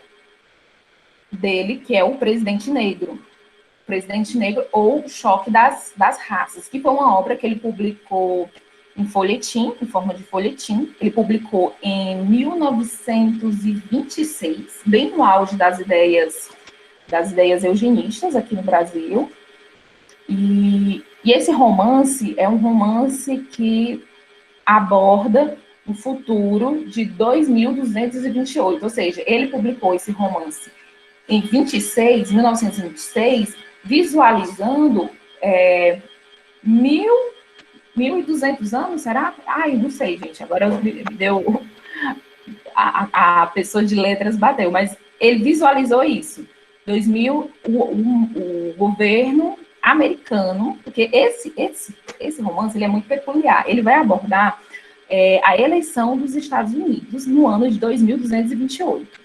dele, que é o Presidente Negro. Presidente Negro ou Choque das Raças, que foi uma obra que ele publicou em folhetim, em forma de folhetim. Ele publicou em 1926, bem no auge das ideias eugenistas aqui no Brasil. E esse romance é um romance que aborda o futuro de 2228, ou seja, ele publicou esse romance em 1926, visualizando 1.200 anos, será? Ai, não sei, gente, agora me deu... A pessoa de letras bateu, mas ele visualizou isso. 2000, o governo americano, porque esse romance ele é muito peculiar, ele vai abordar a eleição dos Estados Unidos no ano de 2228.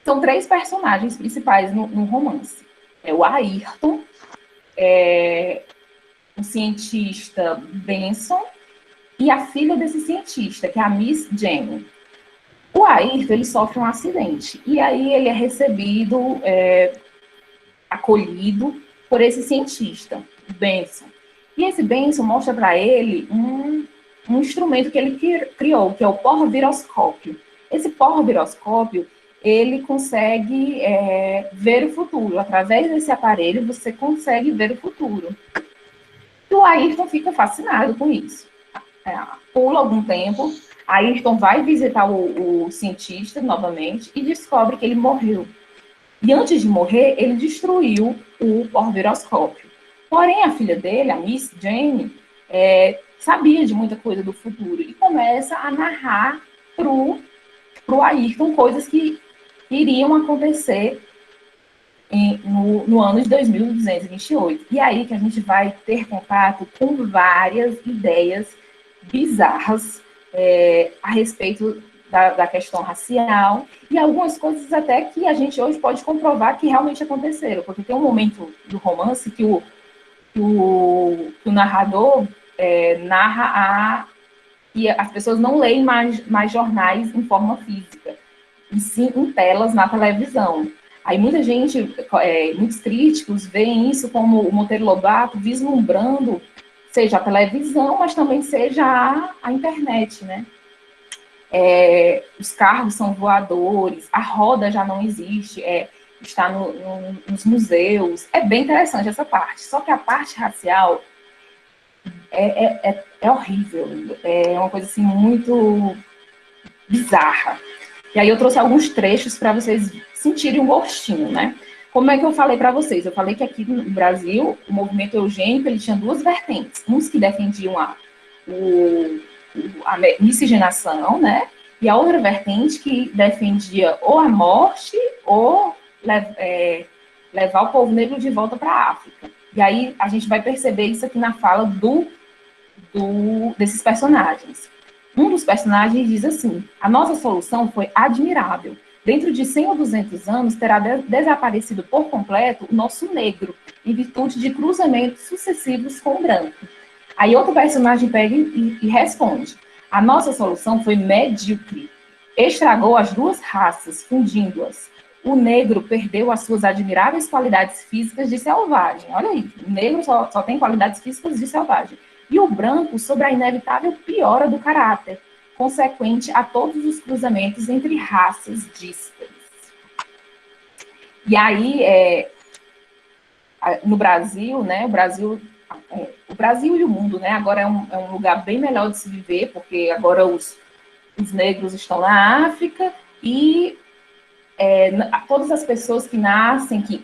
São 3 personagens principais no romance. É o Ayrton, o cientista Benson e a filha desse cientista, que é a Miss Jane. O Ayrton, ele sofre um acidente, e aí ele é recebido, acolhido por esse cientista, o Benson. E esse Benson mostra para ele um instrumento que ele criou, que é o porviroscópio. Esse porviroscópio, ele consegue ver o futuro. Através desse aparelho, você consegue ver o futuro. E o Ayrton fica fascinado com isso. Pula algum tempo, Ayrton vai visitar o cientista novamente e descobre que ele morreu. E antes de morrer, ele destruiu o porviroscópio. Porém, a filha dele, a Miss Jane, sabia de muita coisa do futuro e começa a narrar pro Ayrton coisas que iriam acontecer no ano de 2228. E aí que a gente vai ter contato com várias ideias bizarras a respeito da questão racial e algumas coisas até que a gente hoje pode comprovar que realmente aconteceram, porque tem um momento do romance que o narrador narra que as pessoas não leem mais jornais em forma física. e sim em telas na televisão. Aí muita gente, muitos críticos veem isso como o Monteiro Lobato vislumbrando, seja a televisão, mas também seja a internet, né? Os carros são voadores, a roda já não existe, está nos museus. É bem interessante essa parte. Só que a parte racial é horrível, é uma coisa assim muito bizarra. E aí eu trouxe alguns trechos para vocês sentirem um gostinho, né? Como é que eu falei para vocês? Eu falei que aqui no Brasil, o movimento eugênico, ele tinha duas vertentes. Uns que defendiam a miscigenação, né? E a outra vertente que defendia ou a morte ou levar o povo negro de volta para a África. E aí a gente vai perceber isso aqui na fala desses personagens. Um dos personagens diz assim: a nossa solução foi admirável. Dentro de 100 ou 200 anos, terá desaparecido por completo o nosso negro, em virtude de cruzamentos sucessivos com o branco. Aí outro personagem pega e responde: a nossa solução foi medíocre. Estragou as duas raças, fundindo-as. O negro perdeu as suas admiráveis qualidades físicas de selvagem. Olha aí, o negro só tem qualidades físicas de selvagem. E o branco sobre a inevitável piora do caráter, consequente a todos os cruzamentos entre raças díspares. E aí, no Brasil, né, o Brasil e o mundo, né, agora é um lugar bem melhor de se viver, porque agora os negros estão na África e todas as pessoas que nascem,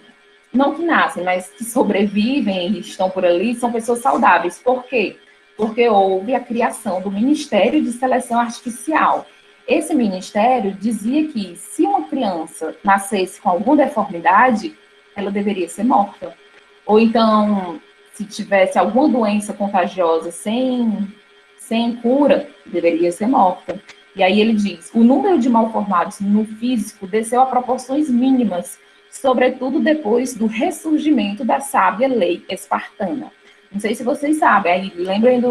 não que nascem, mas que sobrevivem e estão por ali, são pessoas saudáveis. Por quê? Porque houve a criação do Ministério de Seleção Artificial. Esse ministério dizia que se uma criança nascesse com alguma deformidade, ela deveria ser morta. Ou então, se tivesse alguma doença contagiosa sem cura, deveria ser morta. E aí ele diz: o número de malformados no físico desceu a proporções mínimas, sobretudo depois do ressurgimento da sábia lei espartana. Não sei se vocês sabem, aí lembrem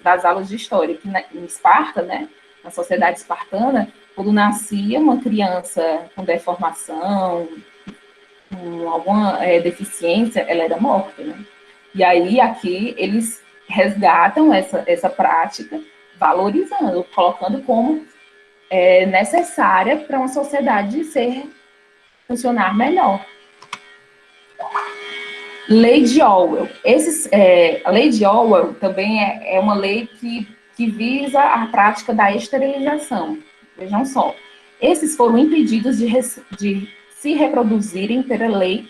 das aulas de história, que em Esparta, né, na sociedade espartana, quando nascia uma criança com deformação, com alguma deficiência, ela era morta, né? E aí aqui eles resgatam essa prática, valorizando, colocando como necessária para uma sociedade funcionar melhor. Lei de Orwell. A lei de Orwell também é uma lei que visa a prática da esterilização. Vejam só. Esses foram impedidos de se reproduzirem pela lei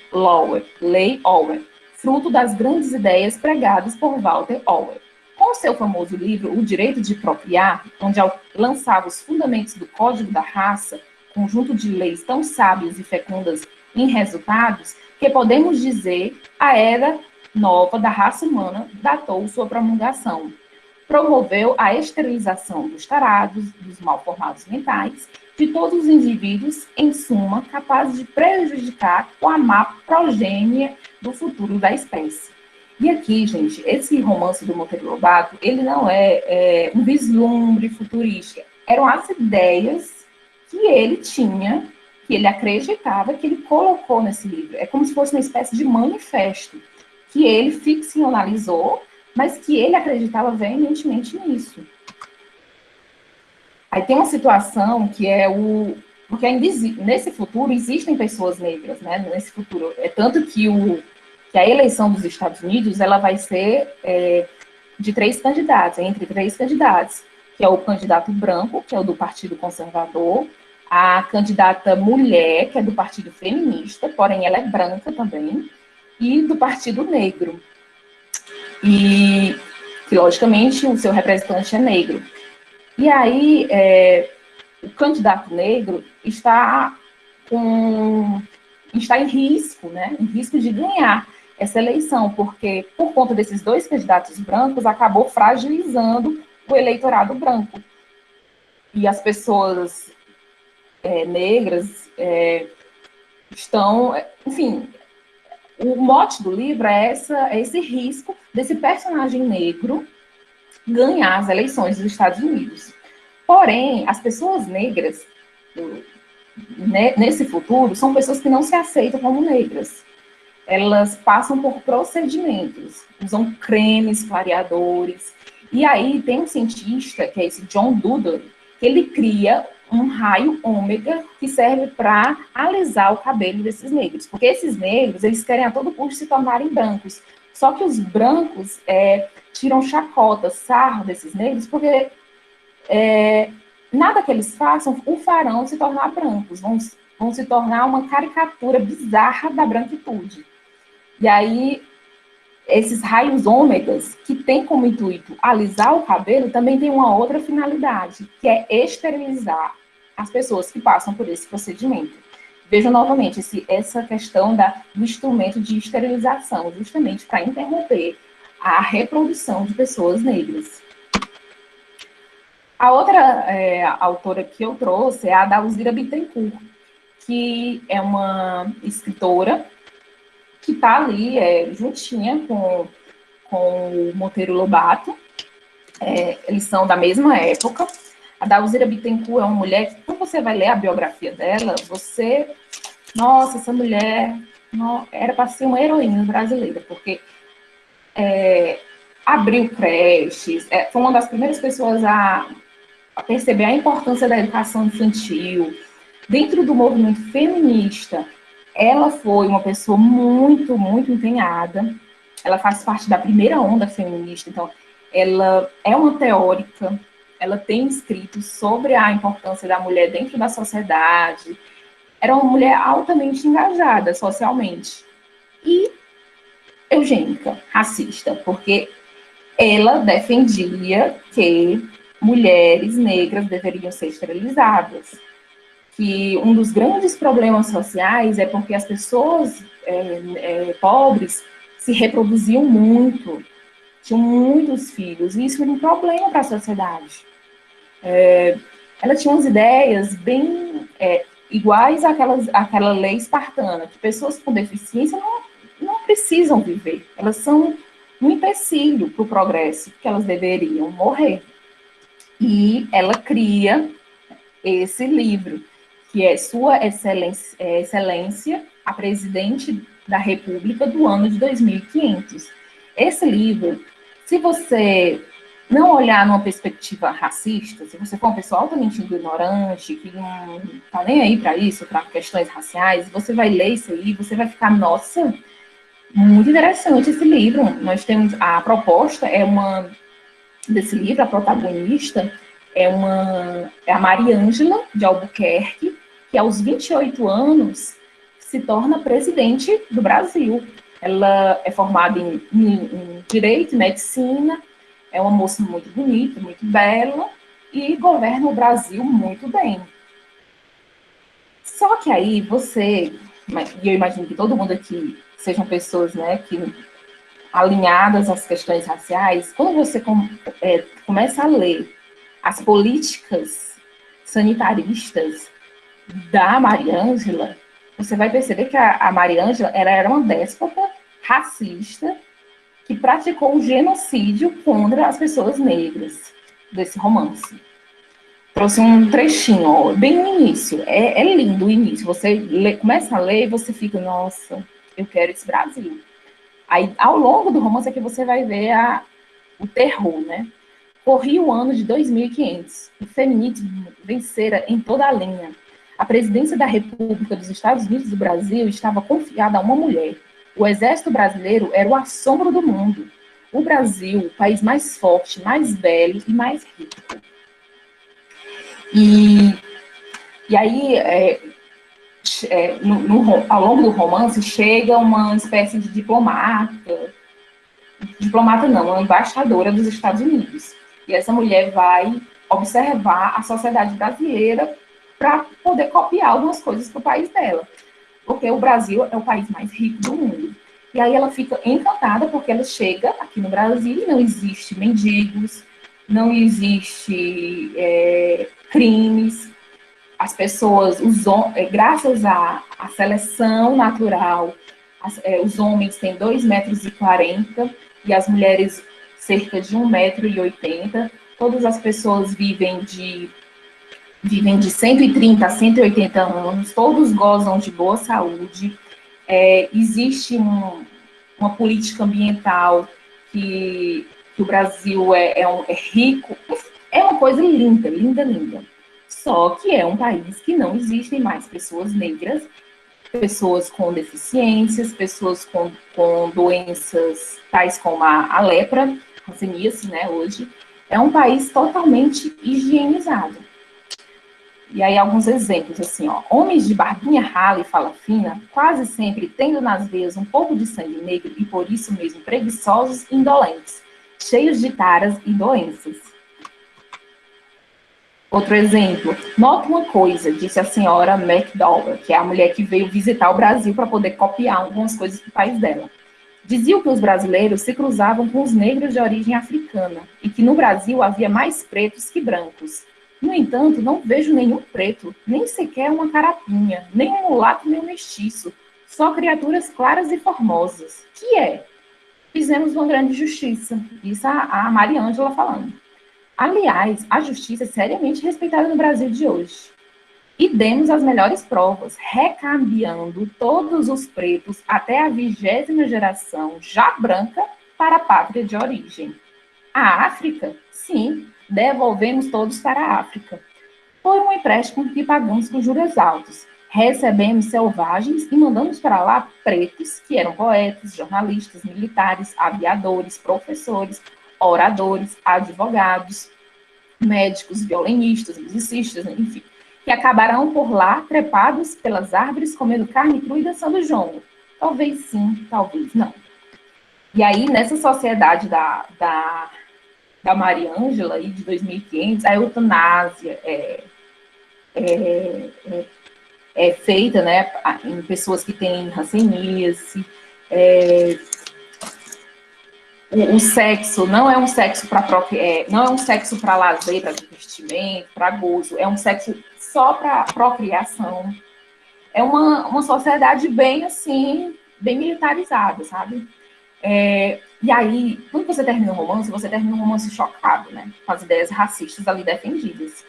Orwell, fruto das grandes ideias pregadas por Walter Orwell. Com seu famoso livro O Direito de Procriar, onde lançava os fundamentos do Código da Raça, conjunto de leis tão sábias e fecundas em resultados, que podemos dizer a era nova da raça humana datou sua promulgação. Promoveu a esterilização dos tarados, dos mal-formados mentais, de todos os indivíduos, em suma, capazes de prejudicar ou a má progênie do futuro da espécie. E aqui, gente, esse romance do Monteiro Lobato, ele não é um vislumbre futurista. Eram as ideias que ele tinha, que ele acreditava, que ele colocou nesse livro. É como se fosse uma espécie de manifesto, que ele ficcionalizou, mas que ele acreditava veementemente nisso. Aí tem uma situação que porque ainda nesse futuro existem pessoas negras, né? Nesse futuro. É tanto que a eleição dos Estados Unidos, ela vai ser de 3 candidatos, entre 3 candidatos, que é o candidato branco, que é o do Partido Conservador, a candidata mulher, que é do Partido Feminista, porém ela é branca também, e do Partido Negro. E que, logicamente, o seu representante é negro. E aí, o candidato negro está em risco, né? Em risco de ganhar essa eleição, porque, por conta desses 2 candidatos brancos, acabou fragilizando o eleitorado branco. E as pessoas negras estão... Enfim, o mote do livro é esse risco desse personagem negro ganhar as eleições dos Estados Unidos. Porém, as pessoas negras nesse futuro, são pessoas que não se aceitam como negras. Elas passam por procedimentos, usam cremes clareadores. E aí tem um cientista, que é esse John Dewar, que ele cria um raio ômega que serve para alisar o cabelo desses negros. Porque esses negros, eles querem a todo custo se tornarem brancos. Só que os brancos tiram chacota, sarro desses negros, porque nada que eles façam o farão se tornar brancos. Vão se tornar uma caricatura bizarra da branquitude. E aí, esses raios ômegas, que tem como intuito alisar o cabelo, também tem uma outra finalidade, que é esterilizar as pessoas que passam por esse procedimento. Vejam novamente essa questão do instrumento de esterilização, justamente para interromper a reprodução de pessoas negras. A outra autora que eu trouxe é a Dalzira Bittencourt, que é uma escritora que está ali juntinha com o Monteiro Lobato. Eles são da mesma época. A Dalzira Bittencourt é uma mulher que, quando você vai ler a biografia dela, nossa, essa mulher era para ser uma heroína brasileira, porque abriu creches, foi uma das primeiras pessoas a perceber a importância da educação infantil. Dentro do movimento feminista, ela foi uma pessoa muito, muito empenhada. Ela faz parte da primeira onda feminista, então ela é uma teórica, ela tem escritos sobre a importância da mulher dentro da sociedade. Era uma mulher altamente engajada socialmente. E eugênica, racista, porque ela defendia que mulheres negras deveriam ser esterilizadas. Que um dos grandes problemas sociais é porque as pessoas pobres se reproduziam muito, tinham muitos filhos, e isso era um problema para a sociedade. Ela tinha umas ideias bem iguais àquela lei espartana, que pessoas com deficiência não precisam viver, elas são um empecilho para o progresso, que elas deveriam morrer. E ela cria esse livro, que é Sua Excelência, a Presidente da República do ano de 2500. Esse livro, se você não olhar numa perspectiva racista, se você for uma pessoa altamente ignorante, que não está nem aí para isso, para questões raciais, você vai ler isso aí, você vai ficar, nossa, muito interessante esse livro. Nós temos, a proposta desse livro, a protagonista, é a Mariângela de Albuquerque, que aos 28 anos se torna presidente do Brasil. Ela é formada em Direito e Medicina, é uma moça muito bonita, muito bela, e governa o Brasil muito bem. Só que aí e eu imagino que todo mundo aqui sejam pessoas, né, que alinhadas às questões raciais, quando você começa a ler as políticas sanitaristas da Mariângela, você vai perceber que a Mariângela era uma déspota racista que praticou um genocídio contra as pessoas negras desse romance. Trouxe um trechinho, bem no início. É lindo o início. Você começa a ler e você fica, nossa, eu quero esse Brasil. Aí, ao longo do romance, é que você vai ver o terror, né? Corria o ano de 2500. O feminismo vencera em toda a linha. A presidência da República dos Estados Unidos do Brasil estava confiada a uma mulher. O exército brasileiro era o assombro do mundo. O Brasil, o país mais forte, mais velho e mais rico. E aí, ao longo do romance, chega uma espécie de diplomata não, uma embaixadora dos Estados Unidos. E essa mulher vai observar a sociedade brasileira para poder copiar algumas coisas para o país dela. Porque o Brasil é o país mais rico do mundo. E aí ela fica encantada porque ela chega aqui no Brasil e não existe mendigos, não existe crimes. As pessoas, graças à seleção natural, os homens têm 2,40 m e as mulheres cerca de 1,80 m. Todas as pessoas vivem de vivem de 130 a 180 anos, todos gozam de boa saúde, existe uma política ambiental que o Brasil é rico, é uma coisa linda, linda, linda. Só que é um país que não existem mais pessoas negras, pessoas com deficiências, pessoas com doenças tais como a lepra, hanseníase, né, hoje. É um país totalmente higienizado. E aí, alguns exemplos, assim, ó. Homens de barbinha rala e fala fina, quase sempre tendo nas veias um pouco de sangue negro e por isso mesmo preguiçosos e indolentes, cheios de taras e doenças. Outro exemplo, nota uma coisa, disse a senhora McDowell, que é a mulher que veio visitar o Brasil para poder copiar algumas coisas do país dela. Diziam que os brasileiros se cruzavam com os negros de origem africana e que no Brasil havia mais pretos que brancos. No entanto, não vejo nenhum preto, nem sequer uma carapinha, nem um mulato, nem um mestiço, só criaturas claras e formosas. Que é? Fizemos uma grande justiça, disse a Maria Ângela falando. Aliás, a justiça é seriamente respeitada no Brasil de hoje. E demos as melhores provas, recambiando todos os pretos até a 20ª geração, já branca, para a pátria de origem. A África? Sim, devolvemos todos para a África. Foi um empréstimo que pagamos com juros altos. Recebemos selvagens e mandamos para lá pretos, que eram poetas, jornalistas, militares, aviadores, professores, oradores, advogados, médicos, violinistas, musicistas, enfim, que acabarão por lá, trepados pelas árvores, comendo carne crua e dançando jongo. Talvez sim, talvez não. E aí, nessa sociedade da Maria Ângela, aí, de 2500, a eutanásia é feita, né, em pessoas que têm hanseníase. O sexo não é um sexo para não é um sexo para lazer, para divertimento, para gozo, é um sexo só para procriação. É uma sociedade bem assim, bem militarizada, sabe? E aí, quando você termina um romance chocado, né? Com as ideias racistas ali defendidas.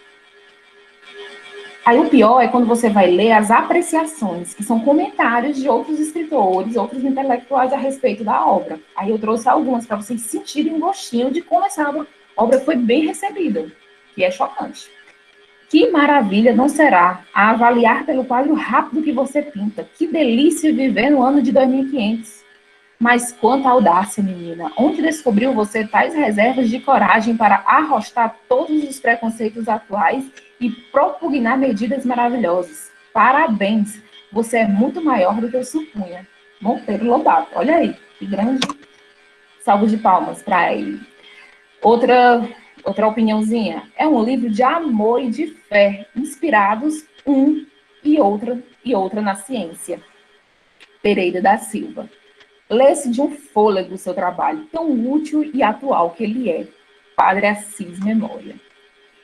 Aí o pior é quando você vai ler as apreciações, que são comentários de outros escritores, outros intelectuais a respeito da obra. Aí eu trouxe algumas para vocês sentirem um gostinho de como essa obra foi bem recebida, que é chocante. Que maravilha não será a avaliar pelo quadro rápido que você pinta. Que delícia viver no ano de 2500. Mas quanta audácia, menina. Onde descobriu você tais reservas de coragem para arrostar todos os preconceitos atuais e propugnar medidas maravilhosas? Parabéns. Você é muito maior do que eu supunha. Monteiro Lobato. Olha aí, que grande salvo de palmas para ele. Outra opiniãozinha. É um livro de amor e de fé, inspirados um e outra na ciência. Pereira da Silva. Lê-se de um fôlego o seu trabalho, tão útil e atual que ele é. Padre Assis Memória.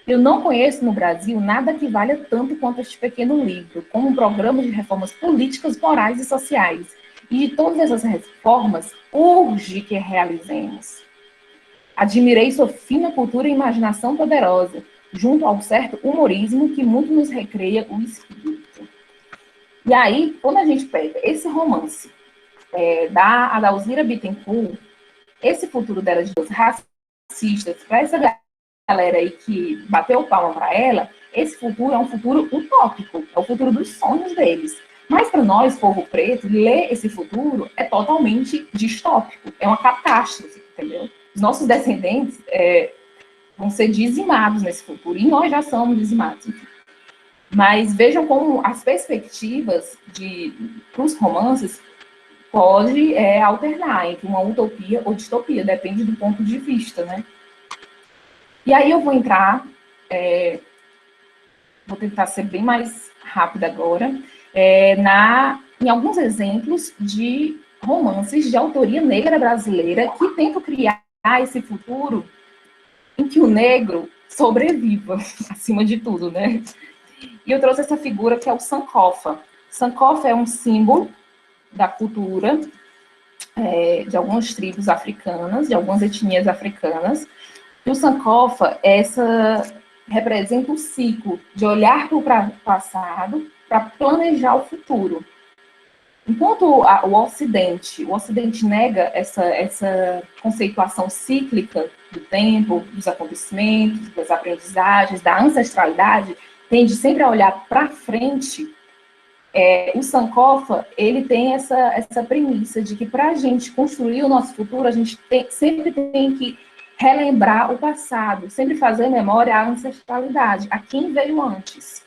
Eu não conheço no Brasil nada que valha tanto quanto este pequeno livro, como um programa de reformas políticas, morais e sociais. E de todas essas reformas, urge que realizemos. Admirei sua fina cultura e imaginação poderosa, junto ao certo humorismo que muito nos recreia o espírito. E aí, quando a gente pega esse romance da Adalzira Bittencourt, esse futuro dela de racistas, para essa galera aí que bateu palma para ela, esse futuro é um futuro utópico, é o futuro dos sonhos deles. Mas para nós, povo preto, ler esse futuro é totalmente distópico, é uma catástrofe, entendeu? Os nossos descendentes vão ser dizimados nesse futuro, e nós já somos dizimados, enfim. Mas vejam como as perspectivas para os romances pode alternar entre uma utopia ou distopia, depende do ponto de vista, né? E aí eu vou entrar, vou tentar ser bem mais rápida agora, em alguns exemplos de romances de autoria negra brasileira que tentam criar esse futuro em que o negro sobreviva, acima de tudo, né? E eu trouxe essa figura que é o Sankofa. Sankofa é um símbolo da cultura de algumas tribos africanas, de algumas etnias africanas. E o Sankofa é representa o ciclo de olhar para o passado para planejar o futuro. Enquanto o Ocidente nega essa conceituação cíclica do tempo, dos acontecimentos, das aprendizagens, da ancestralidade, tende sempre a olhar para frente. O Sankofa, ele tem essa premissa de que para a gente construir o nosso futuro, a gente sempre tem que relembrar o passado, sempre fazer memória à ancestralidade, a quem veio antes.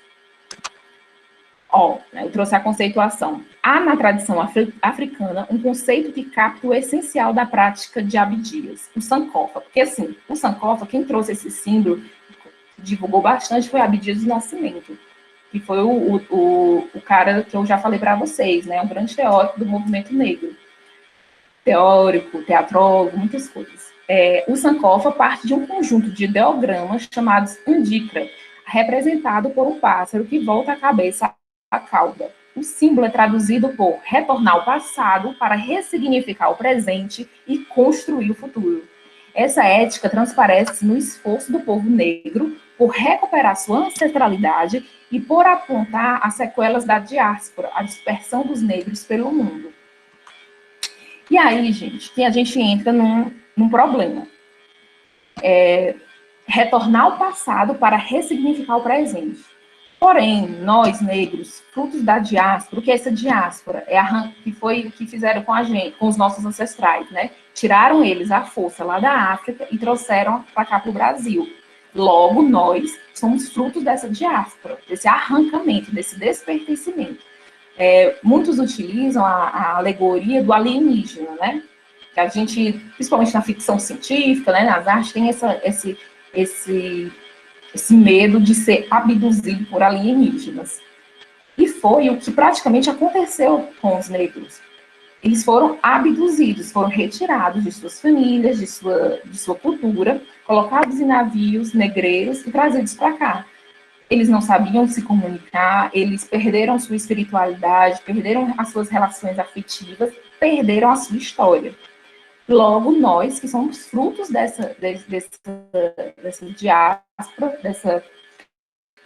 Eu trouxe a conceituação. Há na tradição africana um conceito que capta o essencial da prática de Abdias, o Sankofa. Porque, assim, o Sankofa, quem trouxe esse símbolo, divulgou bastante, foi Abdias do Nascimento, que foi o cara que eu já falei para vocês, né? Um grande teórico do movimento negro. Teórico, teatrólogo, muitas coisas. O Sankofa parte de um conjunto de ideogramas chamados Andikra, representado por um pássaro que volta a cabeça à cauda. O símbolo é traduzido por retornar ao passado para ressignificar o presente e construir o futuro. Essa ética transparece no esforço do povo negro por recuperar sua ancestralidade e por apontar as sequelas da diáspora, a dispersão dos negros pelo mundo. E aí, gente, que a gente entra num problema. Retornar ao passado para ressignificar o presente. Porém, nós, negros, frutos da diáspora, o que é essa diáspora? Que foi o que fizeram com a gente, com os nossos ancestrais, né? Tiraram eles à força lá da África e trouxeram para cá para o Brasil. Logo, nós somos frutos dessa diáspora, desse arrancamento, desse despertencimento. Muitos utilizam a alegoria do alienígena, né? Que a gente, principalmente na ficção científica, né, nas artes, tem esse medo de ser abduzido por alienígenas. E foi o que praticamente aconteceu com os negros. Eles foram abduzidos, foram retirados de suas famílias, de sua cultura, colocados em navios negreiros e trazidos para cá. Eles não sabiam se comunicar, eles perderam sua espiritualidade, perderam as suas relações afetivas, perderam a sua história. Logo, nós, que somos frutos dessa diáspora,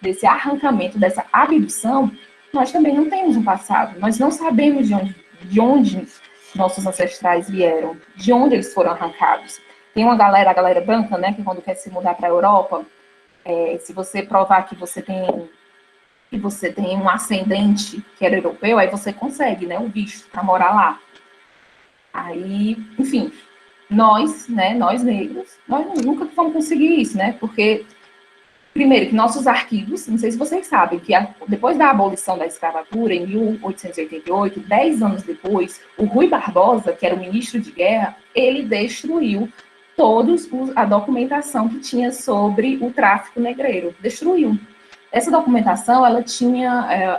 desse arrancamento, dessa abdução, nós também não temos um passado. Nós não sabemos de onde nossos ancestrais vieram, de onde eles foram arrancados. Tem a galera branca, né, que quando quer se mudar para a Europa, se você provar que você tem um ascendente que era europeu, aí você consegue, né, o visto para morar lá. Aí, enfim, nós negros, nós nunca vamos conseguir isso, né? Porque, primeiro, que nossos arquivos, não sei se vocês sabem, que depois da abolição da escravatura, em 1888, 10 anos depois, o Rui Barbosa, que era o ministro de guerra, ele destruiu toda a documentação que tinha sobre o tráfico negreiro. Destruiu. Essa documentação, ela tinha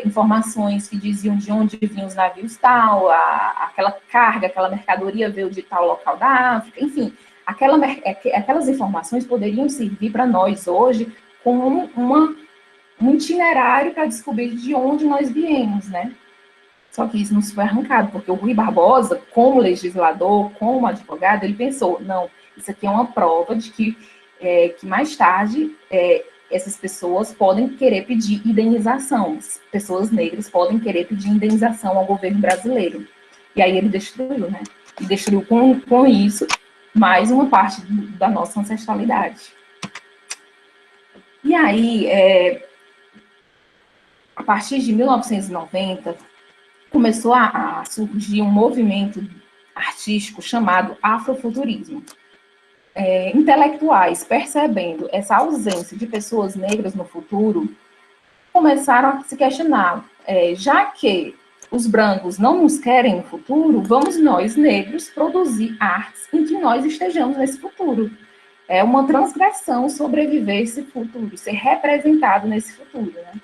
informações que diziam de onde vinham os navios tal, aquela carga, aquela mercadoria veio de tal local da África, enfim, aquelas informações poderiam servir para nós hoje como um itinerário para descobrir de onde nós viemos, né? Só que isso não foi arrancado, porque o Rui Barbosa, como legislador, como advogado, ele pensou, não, isso aqui é uma prova de que mais tarde essas pessoas podem querer pedir indenização, as pessoas negras podem querer pedir indenização ao governo brasileiro. E aí ele destruiu, né? E destruiu com isso mais uma parte da nossa ancestralidade. E aí, a partir de 1990, começou a surgir um movimento artístico chamado afrofuturismo. Intelectuais, percebendo essa ausência de pessoas negras no futuro, começaram a se questionar, já que os brancos não nos querem no futuro, vamos nós, negros, produzir artes em que nós estejamos nesse futuro. É uma transgressão sobreviver esse futuro, ser representado nesse futuro, né?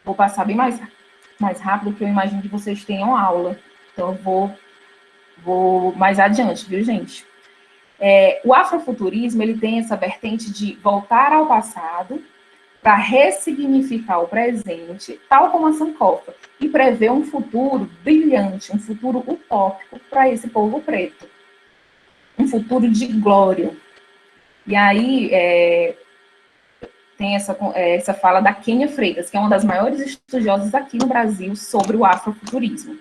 Vou passar bem mais rápido, porque eu imagino que vocês tenham aula. Então, eu vou mais adiante, viu, gente? O afrofuturismo, ele tem essa vertente de voltar ao passado para ressignificar o presente, tal como a Sankofa, e prever um futuro brilhante, um futuro utópico para esse povo preto. Um futuro de glória. E aí, tem essa fala da Kênia Freitas, que é uma das maiores estudiosas aqui no Brasil sobre o afrofuturismo.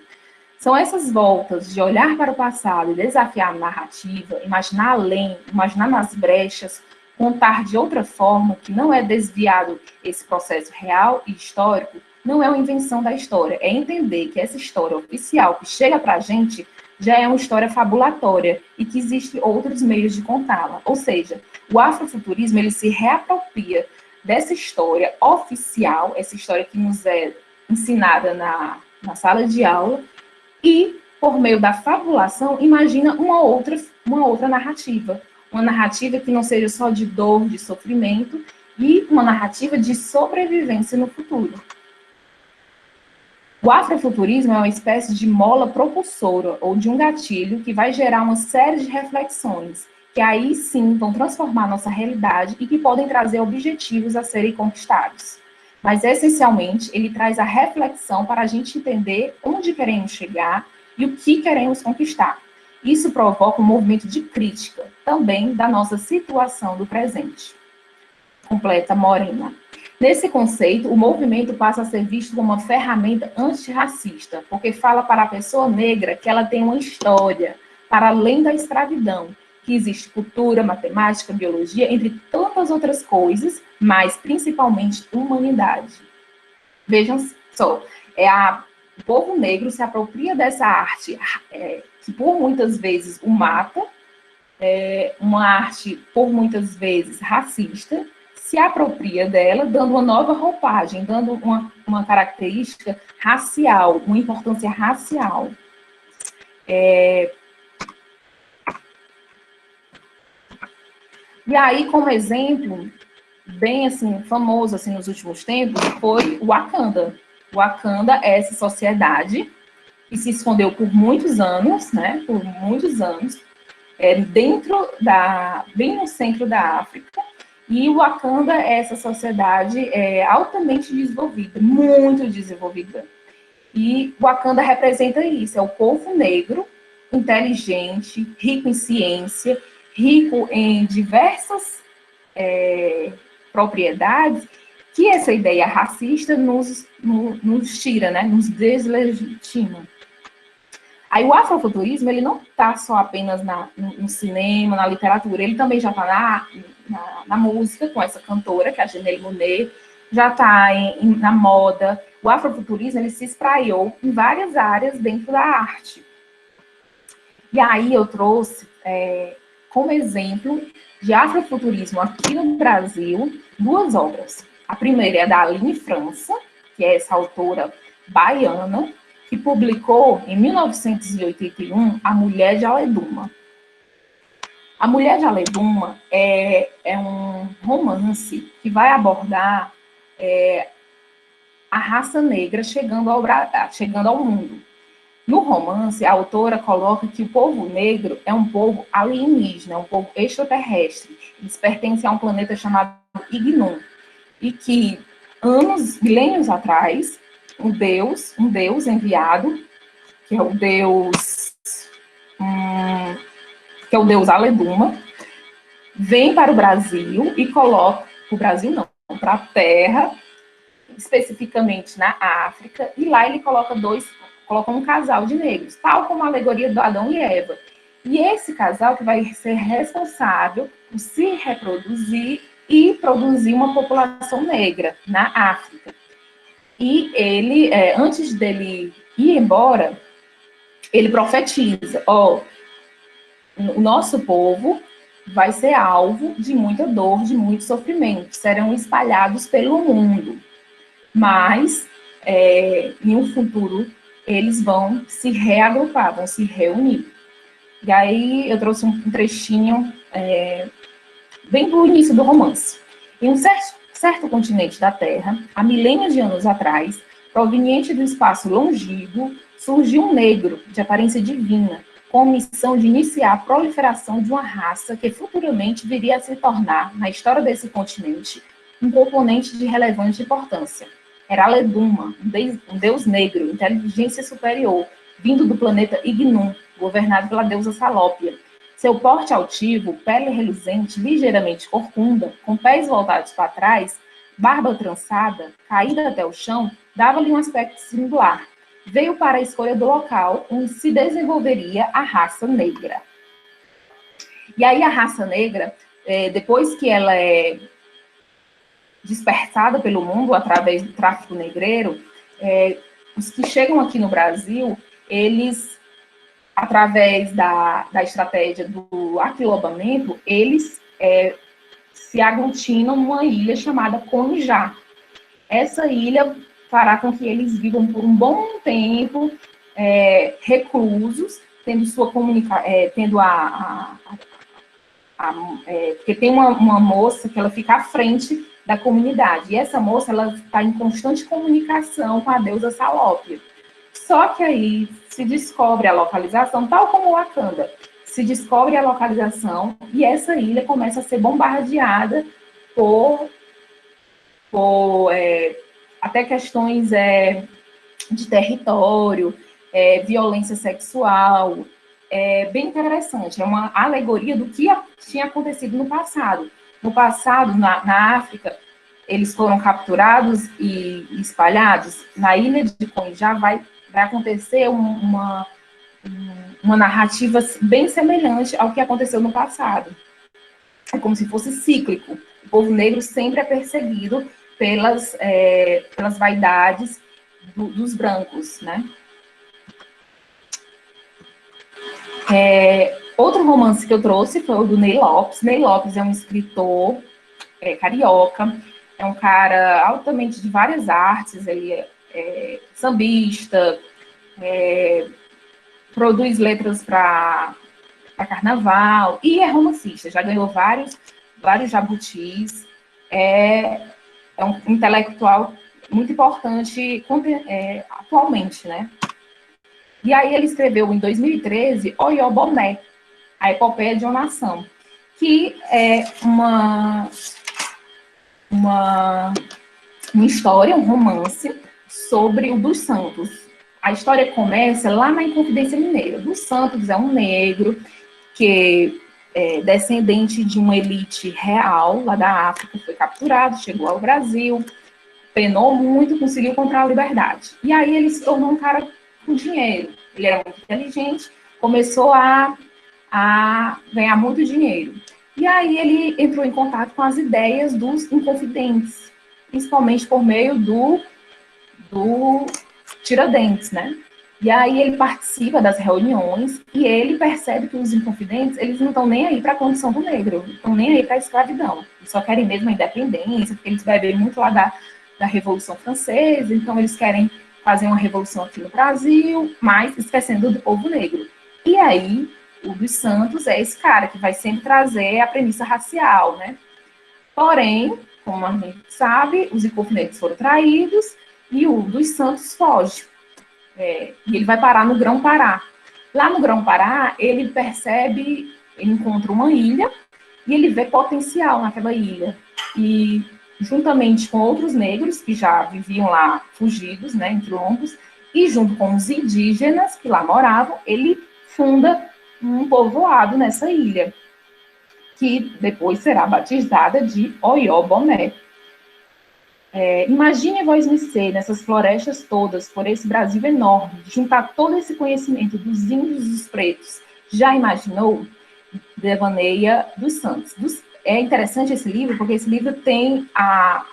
São essas voltas de olhar para o passado e desafiar a narrativa, imaginar além, imaginar nas brechas, contar de outra forma, que não é desviado esse processo real e histórico, não é uma invenção da história, é entender que essa história oficial que chega para a gente já é uma história fabulatória e que existem outros meios de contá-la. Ou seja, o afrofuturismo ele se reapropria dessa história oficial, essa história que nos é ensinada na sala de aula, e, por meio da fabulação, imagina uma outra narrativa. Uma narrativa que não seja só de dor, de sofrimento, e uma narrativa de sobrevivência no futuro. O afrofuturismo é uma espécie de mola propulsora, ou de um gatilho, que vai gerar uma série de reflexões, que aí sim vão transformar nossa realidade e que podem trazer objetivos a serem conquistados. Mas, essencialmente, ele traz a reflexão para a gente entender onde queremos chegar e o que queremos conquistar. Isso provoca um movimento de crítica, também da nossa situação do presente. Completa Morena. Nesse conceito, o movimento passa a ser visto como uma ferramenta antirracista, porque fala para a pessoa negra que ela tem uma história, para além da escravidão, que existe cultura, matemática, biologia, entre tantas outras coisas, mas principalmente humanidade. Vejam só, o povo negro se apropria dessa arte, que por muitas vezes o mata, uma arte por muitas vezes racista, se apropria dela, dando uma nova roupagem, dando uma característica racial, uma importância racial. E aí, como exemplo, bem assim, famoso assim, nos últimos tempos, foi o Wakanda. O Wakanda é essa sociedade que se escondeu por muitos anos, né? Por muitos anos, bem no centro da África. E o Wakanda é essa sociedade altamente desenvolvida, muito desenvolvida. E o Wakanda representa isso, é o povo negro, inteligente, rico em ciência, rico em diversas propriedades, que essa ideia racista nos tira, né? Nos deslegitima. Aí o afrofuturismo, ele não está só apenas no cinema, na literatura, ele também já está na música, com essa cantora, que é a Janelle Monáe, já está na moda. O afrofuturismo, ele se espraiou em várias áreas dentro da arte. E aí eu trouxe, como exemplo de afrofuturismo aqui no Brasil, duas obras. A primeira é da Aline França, que é essa autora baiana, que publicou, em 1981, A Mulher de Aleduma. A Mulher de Aleduma é um romance que vai abordar a raça negra chegando ao mundo. No romance, a autora coloca que o povo negro é um povo alienígena, é um povo extraterrestre. Eles pertencem a um planeta chamado Ignum. E que, milênios atrás, um deus enviado, que é o deus Aleduma, vem para o Brasil e coloca, o Brasil não, para a Terra, especificamente na África, e lá ele coloca um casal de negros, tal como a alegoria do Adão e Eva. E esse casal que vai ser responsável por se reproduzir e produzir uma população negra na África. E ele, antes dele ir embora, ele profetiza, o nosso povo vai ser alvo de muita dor, de muito sofrimento, serão espalhados pelo mundo. Mas, em um futuro, eles vão se reagrupar, vão se reunir. E aí eu trouxe um trechinho bem do início do romance. Em um certo continente da Terra, há milênios de anos atrás, proveniente do espaço longínquo, surgiu um negro de aparência divina, com a missão de iniciar a proliferação de uma raça que futuramente viria a se tornar, na história desse continente, um componente de relevante importância. Era Aleduma, um deus negro, inteligência superior, vindo do planeta Ignum, governado pela deusa Salópia. Seu porte altivo, pele reluzente, ligeiramente corcunda, com pés voltados para trás, barba trançada, caída até o chão, dava-lhe um aspecto singular. Veio para a escolha do local onde se desenvolveria a raça negra. E aí a raça negra, depois que ela é dispersada pelo mundo através do tráfico negreiro, os que chegam aqui no Brasil, eles, através da estratégia do aquilobamento, eles se aglutinam numa ilha chamada Conijá. Essa ilha fará com que eles vivam por um bom tempo reclusos, tendo sua comunicação, porque tem uma moça que ela fica à frente da comunidade, e essa moça ela está em constante comunicação com a deusa Salópia. Só que aí se descobre a localização, tal como Wakanda, se descobre a localização e essa ilha começa a ser bombardeada por até questões de território, violência sexual. É bem interessante, é uma alegoria do que tinha acontecido no passado. No passado, na África, eles foram capturados e espalhados. Na ilha de Conijá vai acontecer uma narrativa bem semelhante ao que aconteceu no passado. É como se fosse cíclico. O povo negro sempre é perseguido pelas vaidades dos brancos, né? Outro romance que eu trouxe foi o do Ney Lopes. Ney Lopes é um escritor carioca, é um cara altamente de várias artes, ele é sambista, produz letras para carnaval e é romancista, já ganhou vários jabutis, é um intelectual muito importante atualmente, né? E aí ele escreveu em 2013 Oió Boné, a epopeia de uma nação, que é uma história, um romance sobre o dos Santos. A história começa lá na Inconfidência Mineira. Dos Santos é um negro que é descendente de uma elite real lá da África, foi capturado, chegou ao Brasil, penou muito, conseguiu comprar a liberdade. E aí ele se tornou um cara com dinheiro. Ele era muito inteligente, começou a ganhar muito dinheiro. E aí ele entrou em contato com as ideias dos Inconfidentes, principalmente por meio do Tiradentes, né? E aí ele participa das reuniões e ele percebe que os Inconfidentes, eles não estão nem aí para a condição do negro, não estão nem aí para a escravidão. Eles só querem mesmo a independência, porque eles bebem muito lá da Revolução Francesa, então eles querem fazer uma revolução aqui no Brasil, mas esquecendo do povo negro. E aí, o dos Santos é esse cara que vai sempre trazer a premissa racial, né? Porém, como a gente sabe, os Inconfidentes foram traídos e o dos Santos foge. E ele vai parar no Grão-Pará. Lá no Grão-Pará, ele encontra uma ilha e ele vê potencial naquela ilha. E juntamente com outros negros que já viviam lá fugidos, né, em troncos, e junto com os indígenas que lá moravam, ele funda um povoado nessa ilha, que depois será batizada de Oió Boné. Imagine vós me ser nessas florestas todas, por esse Brasil enorme, juntar todo esse conhecimento dos índios e dos pretos. Já imaginou? Devaneia dos Santos. É interessante esse livro, porque esse livro tem a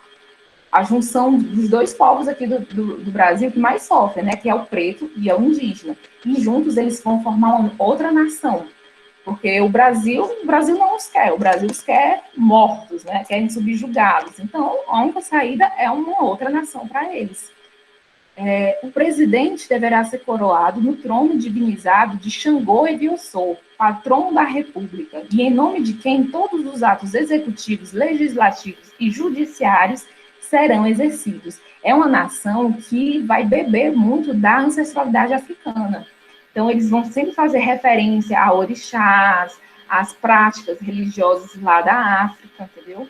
junção dos dois povos aqui do Brasil que mais sofrem, né? Que é o preto e é o indígena. E juntos eles vão formar uma outra nação. Porque o Brasil não os quer, o Brasil os quer mortos, né? Querem subjugados. Então, a única saída é uma outra nação para eles. O presidente deverá ser coroado no trono divinizado de Xangô e Viossô, patrono da República, e em nome de quem todos os atos executivos, legislativos e judiciários serão exercidos. É uma nação que vai beber muito da ancestralidade africana. Então, eles vão sempre fazer referência a orixás, às práticas religiosas lá da África, entendeu?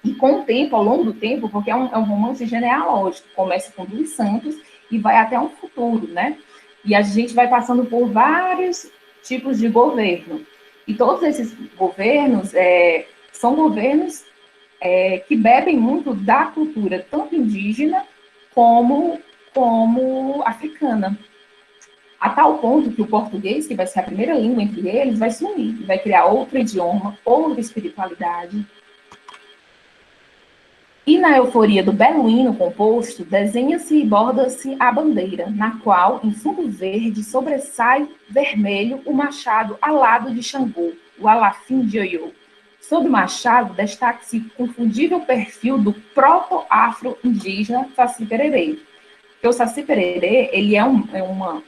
E com o tempo, ao longo do tempo, porque é um romance genealógico, começa com dos Santos e vai até um futuro, né? E a gente vai passando por vários tipos de governo. E todos esses governos são governos que bebem muito da cultura, tanto indígena como africana. A tal ponto que o português, que vai ser a primeira língua entre eles, vai sumir, vai criar outro idioma, outra espiritualidade. E na euforia do belo hino composto, desenha-se e borda-se a bandeira, na qual, em fundo verde, sobressai vermelho o machado alado de Xangô, o alafim de Oiô. Sob o machado, destaca-se o confundível perfil do proto-afro-indígena Saci Pererê. Porque o Saci Pererê, ele é uma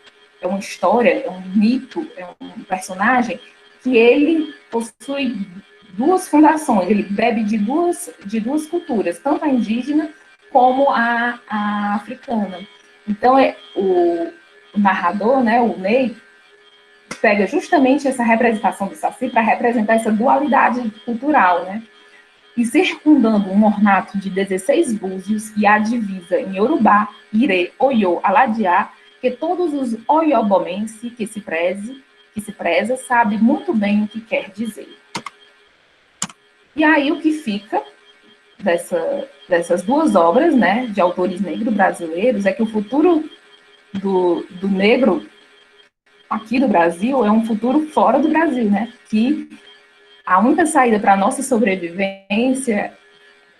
história, é um mito, é um personagem que ele possui duas fundações, ele bebe de duas culturas, tanto a indígena como a africana. Então, o narrador, né, o Ney, pega justamente essa representação do Saci para representar essa dualidade cultural, né? E circundando um ornato de 16 búzios e a divisa em Yorubá, Irê, Oiô, Aladiá, que todos os oiobomense que se preza, sabe muito bem o que quer dizer. E aí o que fica dessas duas obras, né, de autores negros brasileiros, é que o futuro do negro aqui do Brasil é um futuro fora do Brasil, né? Que a única saída para a nossa sobrevivência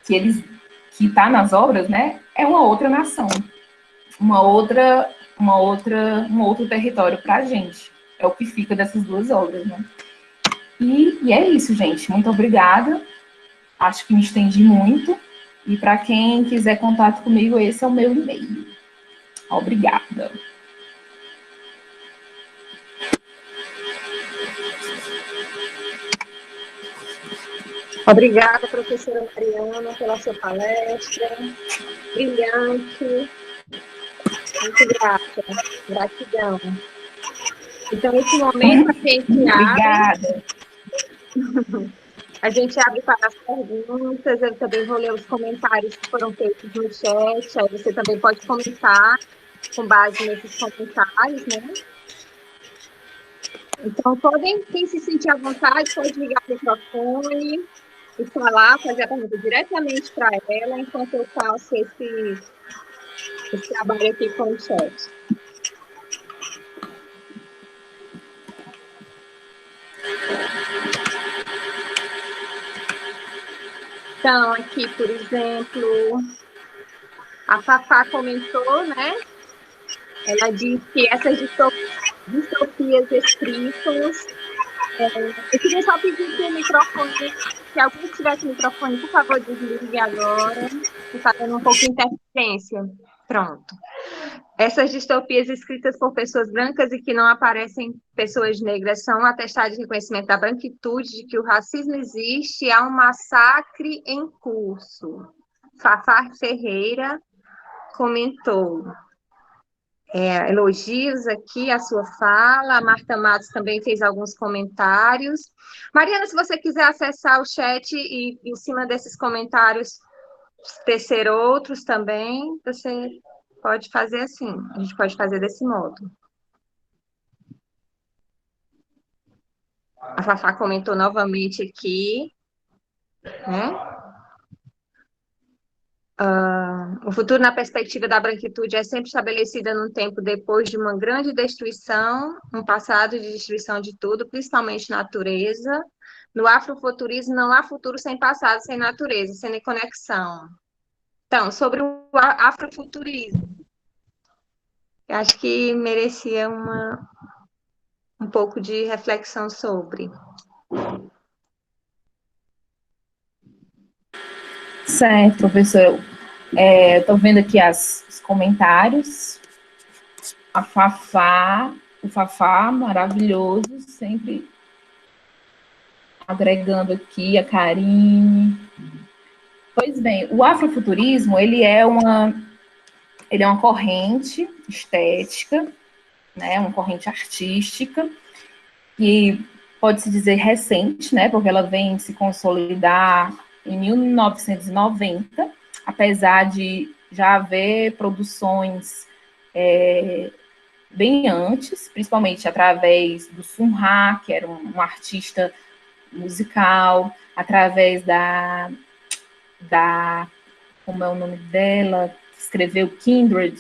que está nas obras, né, é uma outra nação, um outro território para a gente. É o que fica dessas duas obras, né? E é isso, gente. Muito obrigada. Acho que me estendi muito. E para quem quiser contato comigo, esse é o meu e-mail. Obrigada. Obrigada, professora Mariana, pela sua palestra. Brilhante. Muito grata. Gratidão. Então, nesse momento, a gente abre para as perguntas. Eu também vou ler os comentários que foram feitos no chat. Aí você também pode comentar com base nesses comentários, né? Então, quem se sentir à vontade, pode ligar o microfone e falar, fazer a pergunta diretamente para ela, enquanto eu faço esse trabalho aqui com o chat. Então, aqui, por exemplo, a Fafá comentou, né? Ela diz que essas distopias escritas. Eu queria só pedir que o microfone, se alguém tivesse microfone, por favor, desligue agora, que está dando um pouco de interferência. Pronto. Essas distopias escritas por pessoas brancas e que não aparecem pessoas negras são um atestado de reconhecimento da branquitude, de que o racismo existe e há um massacre em curso. Fafá Ferreira comentou. Elogios aqui à sua fala. A Marta Matos também fez alguns comentários. Mariana, se você quiser acessar o chat e, em cima desses comentários, tecer outros também, você pode fazer assim. A gente pode fazer desse modo. A Fafá comentou novamente aqui, né? O futuro na perspectiva da branquitude é sempre estabelecida num tempo depois de uma grande destruição, um passado de destruição de tudo, principalmente natureza. No afrofuturismo não há futuro sem passado, sem natureza, sem conexão. Então, sobre o afrofuturismo, eu acho que merecia um pouco de reflexão sobre. Certo, professor. Estou vendo aqui os comentários. O Fafá, maravilhoso, sempre agregando aqui a Karine. Pois bem, o afrofuturismo, ele é uma corrente estética, né, uma corrente artística, que pode-se dizer recente, né, porque ela vem se consolidar em 1990, apesar de já haver produções bem antes, principalmente através do Sun Ra, que era um artista musical, através como é o nome dela, que escreveu Kindred,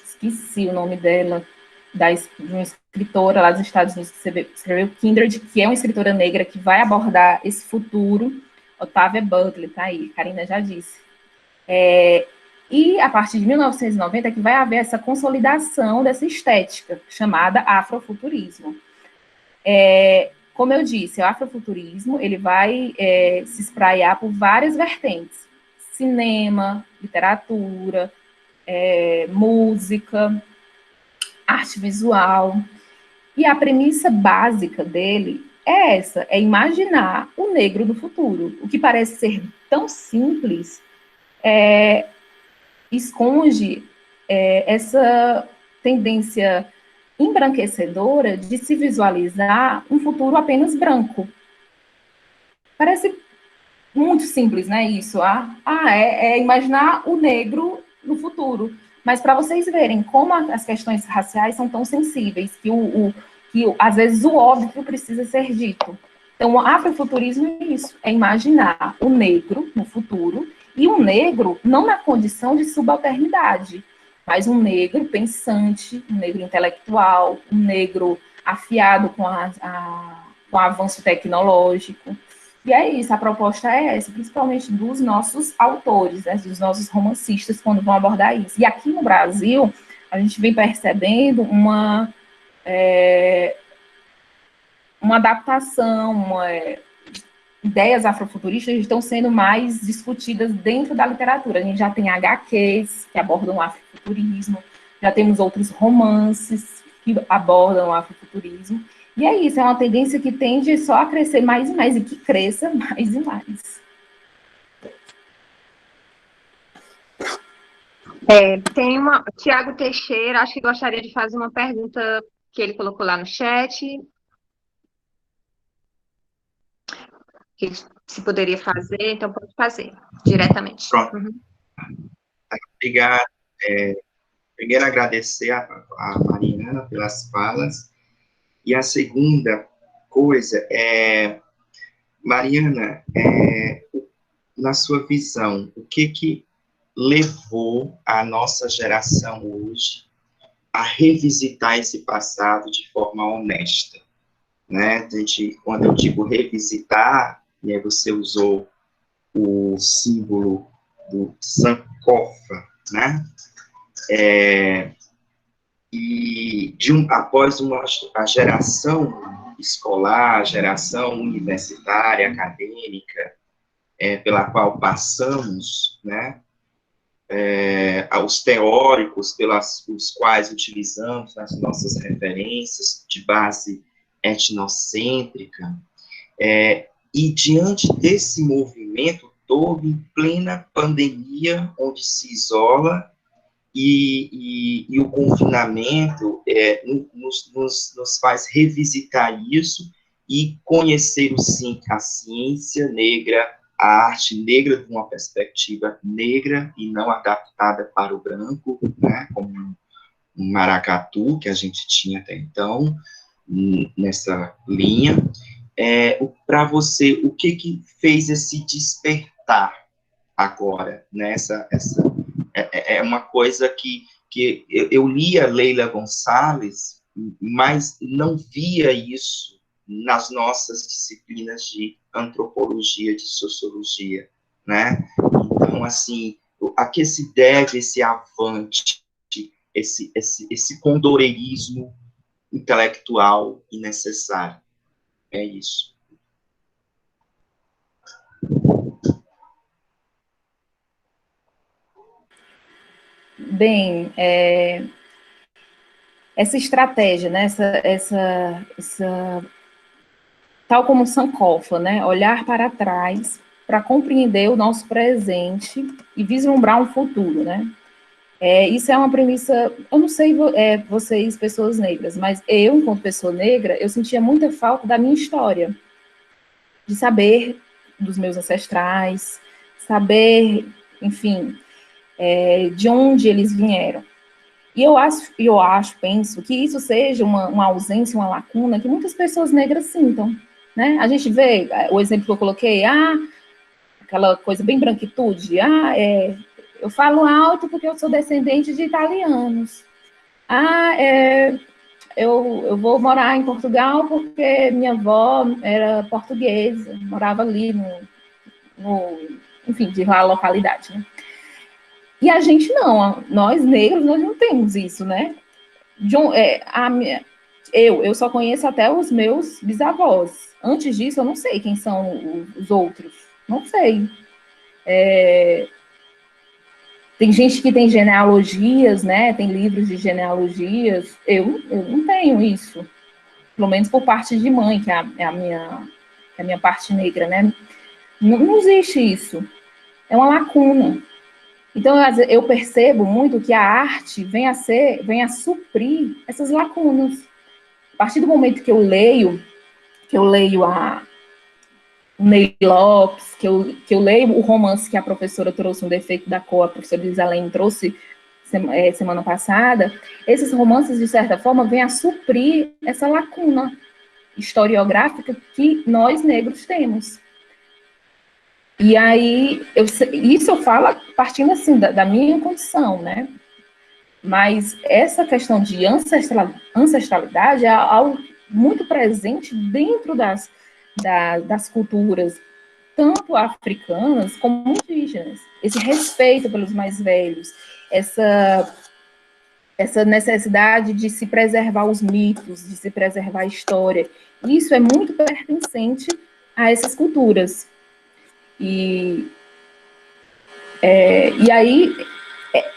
esqueci o nome dela, de uma escritora lá dos Estados Unidos que escreveu Kindred, que é uma escritora negra que vai abordar esse futuro. Octavia Butler, tá aí, Karina já disse. E a partir de 1990 é que vai haver essa consolidação dessa estética, chamada afrofuturismo. Como eu disse, o afrofuturismo ele vai se espraiar por várias vertentes. Cinema, literatura, música, arte visual. E a premissa básica dele é essa, é imaginar o negro do futuro. O que parece ser tão simples esconde essa tendência embranquecedora de se visualizar um futuro apenas branco. Parece muito simples, né, isso? Imaginar o negro no futuro. Mas para vocês verem como as questões raciais são tão sensíveis, que às vezes o óbvio precisa ser dito. Então, o afrofuturismo é isso, é imaginar o negro no futuro, e um negro não na condição de subalternidade, mas um negro pensante, um negro intelectual, um negro afiado com o avanço tecnológico. E é isso, a proposta é essa, principalmente dos nossos autores, né, dos nossos romancistas, quando vão abordar isso. E aqui no Brasil, a gente vem percebendo uma adaptação, ideias afrofuturistas estão sendo mais discutidas dentro da literatura. A gente já tem HQs que abordam o afrofuturismo, já temos outros romances que abordam o afrofuturismo. E é isso, é uma tendência que tende só a crescer mais e mais, e que cresça mais e mais. Tem Tiago Teixeira, acho que gostaria de fazer uma pergunta que ele colocou lá no chat. Que se poderia fazer, então pode fazer diretamente. Pronto. Obrigado. Primeiro, agradecer a Mariana pelas falas. E a segunda coisa Mariana, na sua visão, o que levou a nossa geração hoje a revisitar esse passado de forma honesta? Né? Quando eu digo revisitar, e aí você usou o símbolo do Sankofa, né? E após a geração escolar, a geração universitária, acadêmica, pela qual passamos, né? Os teóricos os quais utilizamos as nossas referências de base etnocêntrica, e diante desse movimento todo, em plena pandemia, onde se isola, e o confinamento nos faz revisitar isso e conhecer a ciência negra, a arte negra de uma perspectiva negra e não adaptada para o branco, né, como um maracatu que a gente tinha até então, nessa linha. Para você, o que fez esse despertar agora, né? É uma coisa que eu lia Leila Gonçalves, mas não via isso nas nossas disciplinas de antropologia, de sociologia, né? Então, assim, a que se deve esse avante, esse condoreirismo intelectual e necessário? É isso. Bem, essa estratégia, né, tal como Sankofa, né, olhar para trás para compreender o nosso presente e vislumbrar um futuro, né? Isso é uma premissa, eu não sei vocês, pessoas negras, mas eu, enquanto pessoa negra, eu sentia muita falta da minha história, de saber dos meus ancestrais, saber, enfim, de onde eles vieram. E penso que isso seja uma ausência, uma lacuna que muitas pessoas negras sintam, né? A gente vê, o exemplo que eu coloquei, aquela coisa bem branquitude, eu falo alto porque eu sou descendente de italianos. Eu vou morar em Portugal porque minha avó era portuguesa, morava ali enfim, de lá localidade, né? E a gente não, nós negros, nós não temos isso, né? Eu só conheço até os meus bisavós. Antes disso, eu não sei quem são os outros. Não sei. Tem gente que tem genealogias, né? Tem livros de genealogias. Eu não tenho isso. Pelo menos por parte de mãe, que é a minha parte negra, né? Não existe isso. É uma lacuna. Então, eu percebo muito que a arte vem a suprir essas lacunas. A partir do momento que eu leio a Ney Lopes, que eu leio o romance que a professora trouxe, Um Defeito da Cor, a professora Isalene trouxe semana passada, esses romances, de certa forma, vêm a suprir essa lacuna historiográfica que nós negros temos. E aí, isso eu falo partindo assim da minha condição, né? Mas essa questão de ancestralidade é algo muito presente dentro das culturas, tanto africanas como indígenas. Esse respeito pelos mais velhos, essa necessidade de se preservar os mitos, de se preservar a história. Isso é muito pertencente a essas culturas. E aí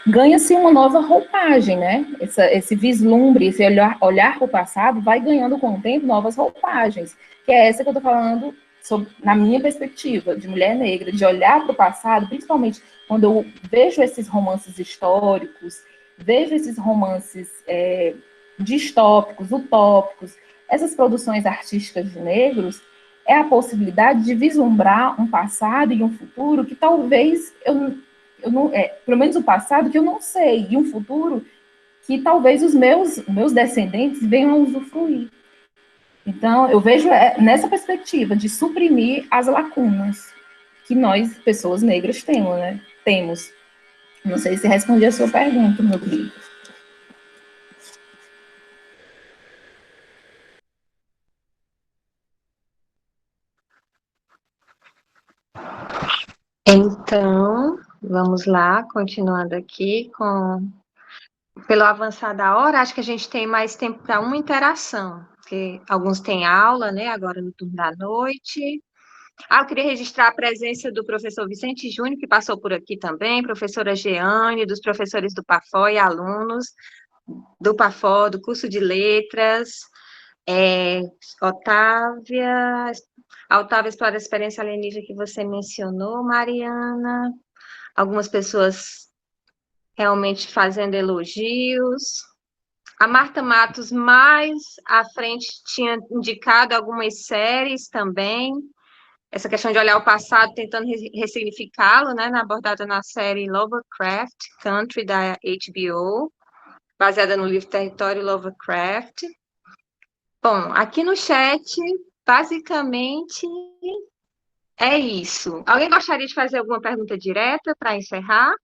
ganha-se uma nova roupagem, né? Esse vislumbre, esse olhar para o passado vai ganhando com o tempo novas roupagens, que é essa que eu estou falando na minha perspectiva de mulher negra, de olhar para o passado, principalmente quando eu vejo esses romances históricos, vejo esses romances distópicos, utópicos, essas produções artísticas de negros, é a possibilidade de vislumbrar um passado e um futuro que talvez eu não, pelo menos o passado que eu não sei, e um futuro que talvez os meus descendentes venham a usufruir. Então, eu vejo nessa perspectiva de suprimir as lacunas que nós, pessoas negras, temos. Não sei se respondi a sua pergunta, meu querido. Então, vamos lá, continuando aqui pelo avançar da hora, acho que a gente tem mais tempo para uma interação, porque alguns têm aula, né, agora no turno da noite. Eu queria registrar a presença do professor Vicente Júnior, que passou por aqui também, professora Jeane, dos professores do PAFO e alunos do PAFO, do curso de letras, Otávia explora a experiência alienígena que você mencionou, Mariana, algumas pessoas realmente fazendo elogios. A Marta Matos, mais à frente, tinha indicado algumas séries também, essa questão de olhar o passado, tentando ressignificá-lo, né, abordada na série Lovecraft Country, da HBO, baseada no livro Território Lovecraft. Bom, aqui no chat, basicamente, é isso. Alguém gostaria de fazer alguma pergunta direta para encerrar?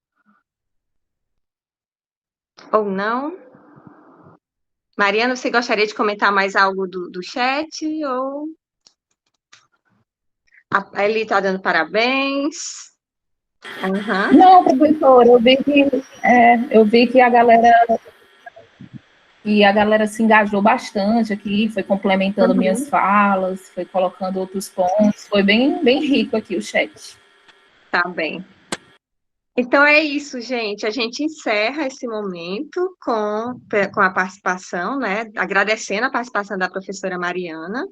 Ou não? Mariana, você gostaria de comentar mais algo do chat? Ou a Eli está dando parabéns? Uhum. Não, professor, eu vi que a galera se engajou bastante aqui, foi complementando minhas falas, foi colocando outros pontos, foi bem, bem rico aqui o chat. Tá bem. Então é isso, gente. A gente encerra esse momento com a participação, né? Agradecendo a participação da professora Mariana,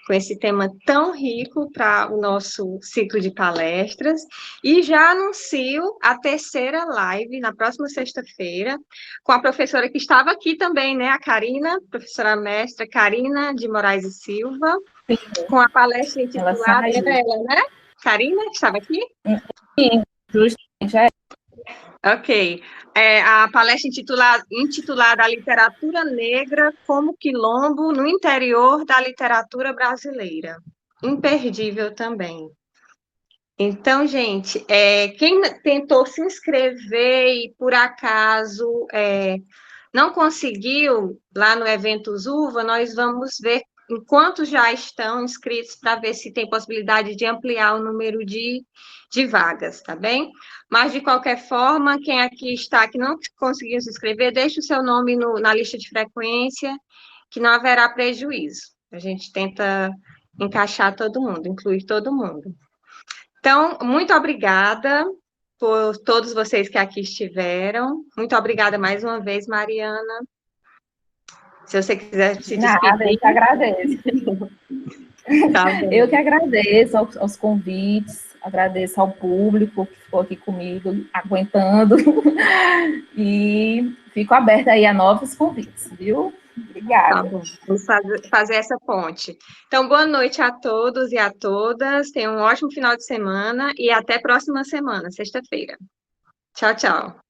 com esse tema tão rico para o nosso ciclo de palestras. E já anuncio a terceira live na próxima sexta-feira, com a professora que estava aqui também, né? A Karina, professora mestra Karina de Moraes e Silva, com a palestra intitulada. Era ela, né? Karina, que estava aqui? Sim, justamente. Ok. A palestra intitulada A Literatura Negra como Quilombo no Interior da Literatura Brasileira. Imperdível também. Então, gente, quem tentou se inscrever e, por acaso, não conseguiu lá no evento Uva, nós vamos ver enquanto já estão inscritos para ver se tem possibilidade de ampliar o número de vagas, tá bem? Mas, de qualquer forma, quem aqui está, que não conseguiu se inscrever, deixe o seu nome na lista de frequência, que não haverá prejuízo. A gente tenta encaixar todo mundo, incluir todo mundo. Então, muito obrigada por todos vocês que aqui estiveram. Muito obrigada mais uma vez, Mariana. Se você quiser se Nada, despedir. eu que agradeço. Tá bom. Eu que agradeço aos convites, agradeço ao público que ficou aqui comigo, aguentando, e fico aberta aí a novos convites, viu? Obrigada. Tá bom, vamos fazer essa ponte. Então, boa noite a todos e a todas, tenham um ótimo final de semana e até próxima semana, sexta-feira. Tchau, tchau.